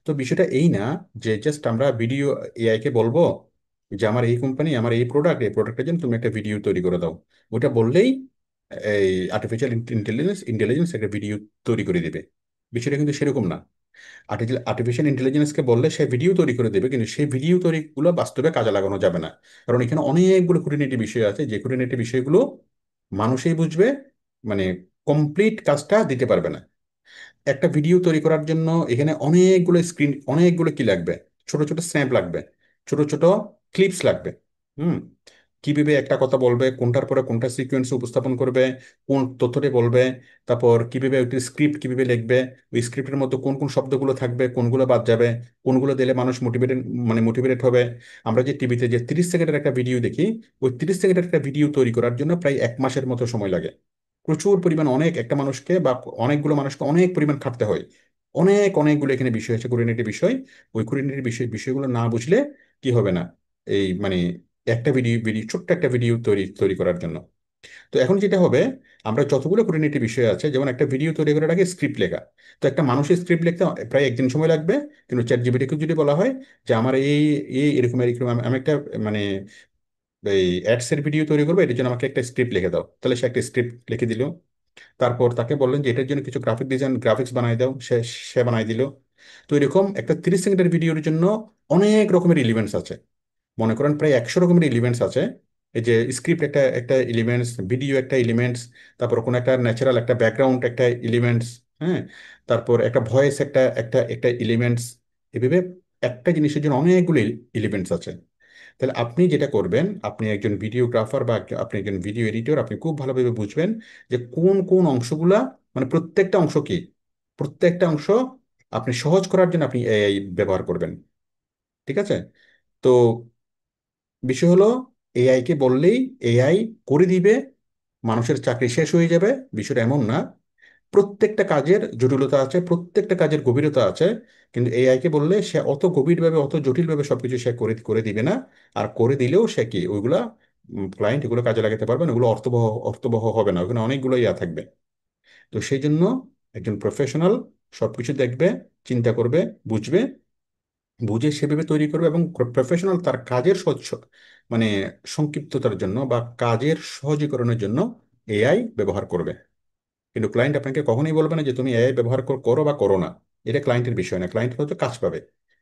[SPEAKER 1] তো বিষয়টা এই না যে জাস্ট আমরা ভিডিও এআই কে বলবো যে আমার এই কোম্পানি, আমার এই প্রোডাক্টের জন্য তুমি একটা ভিডিও তৈরি করে দাও, ওটা বললেই এই আর্টিফিশিয়াল ইন্টেলিজেন্স ইন্টেলিজেন্স একটা ভিডিও তৈরি করে দিবে। বিষয়টা কিন্তু সেরকম না। আর্টিফিশিয়াল ইন্টেলিজেন্সকে বললে সে ভিডিও তৈরি করে দেবে, কিন্তু সেই ভিডিও তৈরিগুলো বাস্তবে কাজে লাগানো যাবে না। কারণ এখানে অনেকগুলো খুঁটিনাটি বিষয় আছে, যে খুঁটিনাটি বিষয়গুলো মানুষই বুঝবে, মানে কমপ্লিট কাজটা দিতে পারবে না। একটা ভিডিও তৈরি করার জন্য এখানে অনেকগুলো কি লাগবে, ছোট ছোট স্ন্যাপ লাগবে, ছোট ছোট ক্লিপস লাগবে। হুম, কিভাবে একটা কথা বলবে, কোনটার পরে কোনটা সিকোয়েন্স উপস্থাপন করবে, কোন তথ্যটি বলবে, তারপর কিভাবে ওইটি স্ক্রিপ্ট কিভাবে লিখবে, ওই স্ক্রিপ্টের মধ্যে কোন কোন শব্দগুলো থাকবে, কোনগুলো বাদ যাবে, কোনগুলো দিলে মানুষ মোটিভেটেড হবে। আমরা যে টিভিতে যে 30 সেকেন্ডের একটা ভিডিও দেখি, ওই 30 সেকেন্ডের একটা ভিডিও তৈরি করার জন্য প্রায় 1 মাসের মতো সময় লাগে। প্রচুর পরিমাণ, অনেক একটা মানুষকে বা অনেকগুলো মানুষকে অনেক পরিমাণ খাটতে হয়। অনেকগুলো এখানে বিষয় আছে, খুঁটিনাটি বিষয়। ওই খুঁটিনাটি বিষয়গুলো না বুঝলে কি হবে না, এই মানে একটা ভিডিও ভিডিও ছোট্ট একটা ভিডিও তৈরি তৈরি করার জন্য। তো এখন যেটা হবে, আমরা যতগুলো খুঁটিনাটি বিষয় আছে, যেমন একটা ভিডিও তৈরি করার আগে স্ক্রিপ্ট লেখা, তো একটা মানুষের স্ক্রিপ্ট লিখতে প্রায় 1 দিন সময় লাগবে। কিন্তু চ্যাট জিপিটিকে যদি বলা হয় যে আমার এই এই এরকম এরকম আমি একটা মানে এই অ্যাডস এর ভিডিও তৈরি করবো, এটার জন্য আমাকে একটা স্ক্রিপ্ট লিখে দাও, তাহলে সে একটা স্ক্রিপ্ট লিখে দিল। তারপর তাকে বললেন যে এটার জন্য কিছু গ্রাফিক ডিজাইন গ্রাফিক্স বানাই দাও, সে সে বানাই দিল। তো এরকম একটা 30 সেকেন্ডের ভিডিওর জন্য অনেক রকমের এলিমেন্টস আছে, মনে করেন প্রায় 100 রকমের এলিমেন্টস আছে। এই যে স্ক্রিপ্ট একটা একটা এলিমেন্টস, ভিডিও একটা এলিমেন্টস, তারপর কোনো একটা ন্যাচারাল একটা ব্যাকগ্রাউন্ড একটা এলিমেন্টস। হ্যাঁ, তারপর একটা ভয়েস একটা একটা একটা এলিমেন্টস। এভাবে একটা জিনিসের জন্য অনেকগুলো এলিমেন্টস আছে। তাহলে আপনি যেটা করবেন, আপনি একজন ভিডিওগ্রাফার বা আপনি একজন ভিডিও এডিটর, আপনি খুব ভালোভাবে বুঝবেন যে কোন কোন অংশগুলা, মানে প্রত্যেকটা অংশ কি, প্রত্যেকটা অংশ আপনি সহজ করার জন্য আপনি এআই ব্যবহার করবেন। ঠিক আছে, তো বিষয় হলো এআই কে বললেই এআই করে দিবে, মানুষের চাকরি শেষ হয়ে যাবে, বিষয়টা এমন না। প্রত্যেকটা কাজের জটিলতা আছে, প্রত্যেকটা কাজের গভীরতা আছে। কিন্তু এআই কে বললে সে অত গভীরভাবে অত জটিলভাবে সবকিছু সে করে করে দিবে না। আর করে দিলেও সে কি ওইগুলা ক্লায়েন্ট এগুলো কাজে লাগাতে পারবে না, ওগুলো অর্থবহ হবে না, ওখানে অনেকগুলো ইয়া থাকবে। তো সেই জন্য একজন প্রফেশনাল সবকিছু দেখবে, চিন্তা করবে, বুঝবে, বুঝে সেভাবে তৈরি করবে, এবং প্রফেশনাল তার কাজের স্বচ্ছ মানে সংক্ষিপ্ততার জন্য বা কাজের সহজীকরণের জন্য এআই ব্যবহার করবে। কিন্তু ক্লায়েন্ট আপনাকে কখনোই বলবে না যে তুমি এআই ব্যবহার করো বা করো না। এটা ক্লায়েন্টের বিষয় না, ক্লায়েন্ট হচ্ছে কাজ পাবে।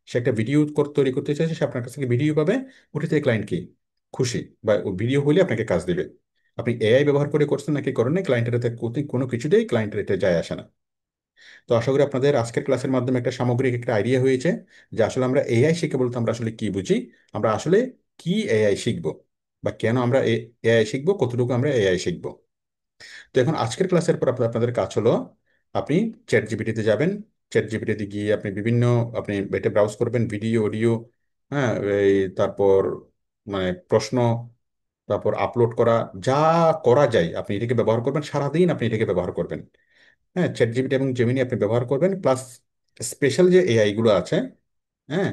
[SPEAKER 1] সে একটা ভিডিও তৈরি করতে চাইছে, সে আপনার কাছ থেকে ভিডিও পাবে, ওটাতে ক্লায়েন্ট কি খুশি, বা ভিডিও হলে আপনাকে কাজ দিবে। আপনি এআই ব্যবহার করে করছেন নাকি করেন না, ক্লায়েন্টের এতে কোনো কিছুতেই ক্লায়েন্টের এটা যায় আসে না। তো আশা করি আপনাদের আজকের ক্লাসের মাধ্যমে একটা সামগ্রিক একটা আইডিয়া হয়েছে যে আসলে আমরা এআই শিখে বলতে আমরা আসলে কি বুঝি, আমরা আসলে কি এআই শিখবো, বা কেন আমরা এআই শিখবো, কতটুকু আমরা এআই শিখবো। তো এখন আজকের ক্লাসের পর আপনাদের কাজ হলো আপনি চ্যাট জিপিটিতে যাবেন। চ্যাট জিপিটিতে গিয়ে আপনি বিভিন্ন, আপনি এটা ব্রাউজ করবেন, ভিডিও, অডিও, হ্যাঁ, এই তারপর মানে প্রশ্ন, তারপর আপলোড করা, যা করা যায় আপনি এটাকে ব্যবহার করবেন, সারাদিন আপনি এটাকে ব্যবহার করবেন। হ্যাঁ, চ্যাট জিপিটি এবং জেমিনি আপনি ব্যবহার করবেন, প্লাস স্পেশাল যে এআই গুলো আছে, হ্যাঁ,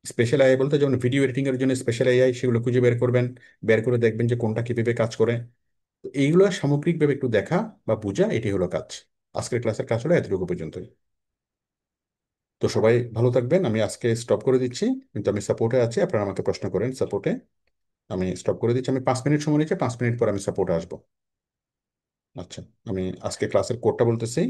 [SPEAKER 1] স্পেশাল এআই বলতে যেমন ভিডিও এডিটিং এর জন্য স্পেশাল এআই, সেগুলো খুঁজে বের করবেন। বের করে দেখবেন যে কোনটা কিভাবে কাজ করে। তো এইগুলো সামগ্রিকভাবে একটু দেখা বা বোঝা, এটি হলো কাজ। আজকের ক্লাসের কাজ হলো এতটুকু পর্যন্তই। তো সবাই ভালো থাকবেন, আমি আজকে স্টপ করে দিচ্ছি, কিন্তু আমি সাপোর্টে আছি, আপনারা আমাকে প্রশ্ন করেন সাপোর্টে। আমি স্টপ করে দিচ্ছি, আমি 5 মিনিট সময় নিচ্ছি, 5 মিনিট পর আমি সাপোর্টে আসবো। আচ্ছা, আমি আজকে ক্লাসের কোডটা বলতেছি।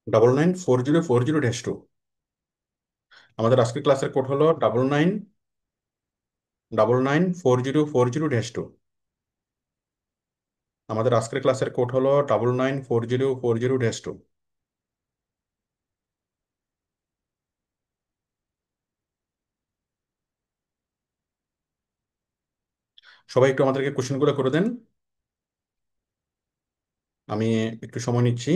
[SPEAKER 1] $994040-2। আমাদের আজকের ক্লাসের কোড হলো 99994040-2। আমাদের আজকের ক্লাসের কোড হলো 994040-2। সবাই একটু আমাদেরকে কোশ্চেনগুলো করে দেন, আমি একটু সময় নিচ্ছি।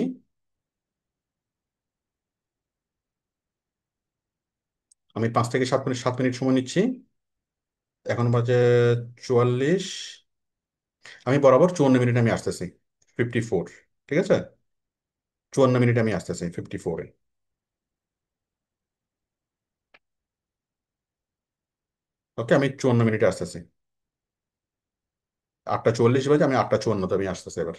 [SPEAKER 1] আমি 5 থেকে 7 মিনিট সময় নিচ্ছি। এখন বাজে 44। আমি বরাবর 54 মিনিট আমি আসতেছি, 54। ঠিক আছে, 54 মিনিট আমি আসতেছি 54-এ। ওকে, আমি 54 মিনিটে আসতেছি। 8টা 44 বাজে, আমি 8টা 54-তে আমি আসতেছি এবার।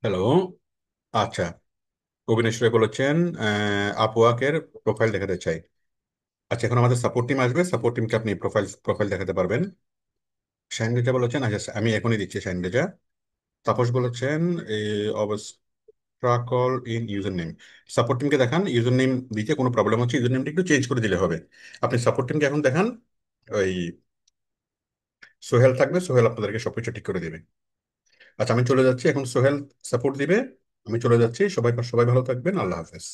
[SPEAKER 1] হ্যালো। আচ্ছা, অভিনেশ্বরী বলেছেন আপওয়ার্কের প্রোফাইল দেখাতে চাই। আচ্ছা, এখন আমাদের সাপোর্ট টিম আসবে, সাপোর্ট টিমকে আপনি প্রোফাইল প্রোফাইল দেখাতে পারবেন। শাইনরেজা বলেছেন, আচ্ছা আমি এখনই দিচ্ছি শাইনরেজা। তাপস বলেছেন obstacle in user name. Support টিমকে দেখান, ইউজার নেম দিতে কোনো প্রবলেম হচ্ছে, ইউজার নেমটা একটু চেঞ্জ করে দিলে হবে। আপনি সাপোর্ট টিমকে এখন দেখান। ওই সোহেল থাকবে, সোহেল আপনাদেরকে সবকিছু ঠিক করে দেবে। আচ্ছা, আমি চলে যাচ্ছি এখন, সোহেল সাপোর্ট দিবে। আমি চলে যাচ্ছি, সবাই সবাই ভালো থাকবেন, আল্লাহ হাফেজ।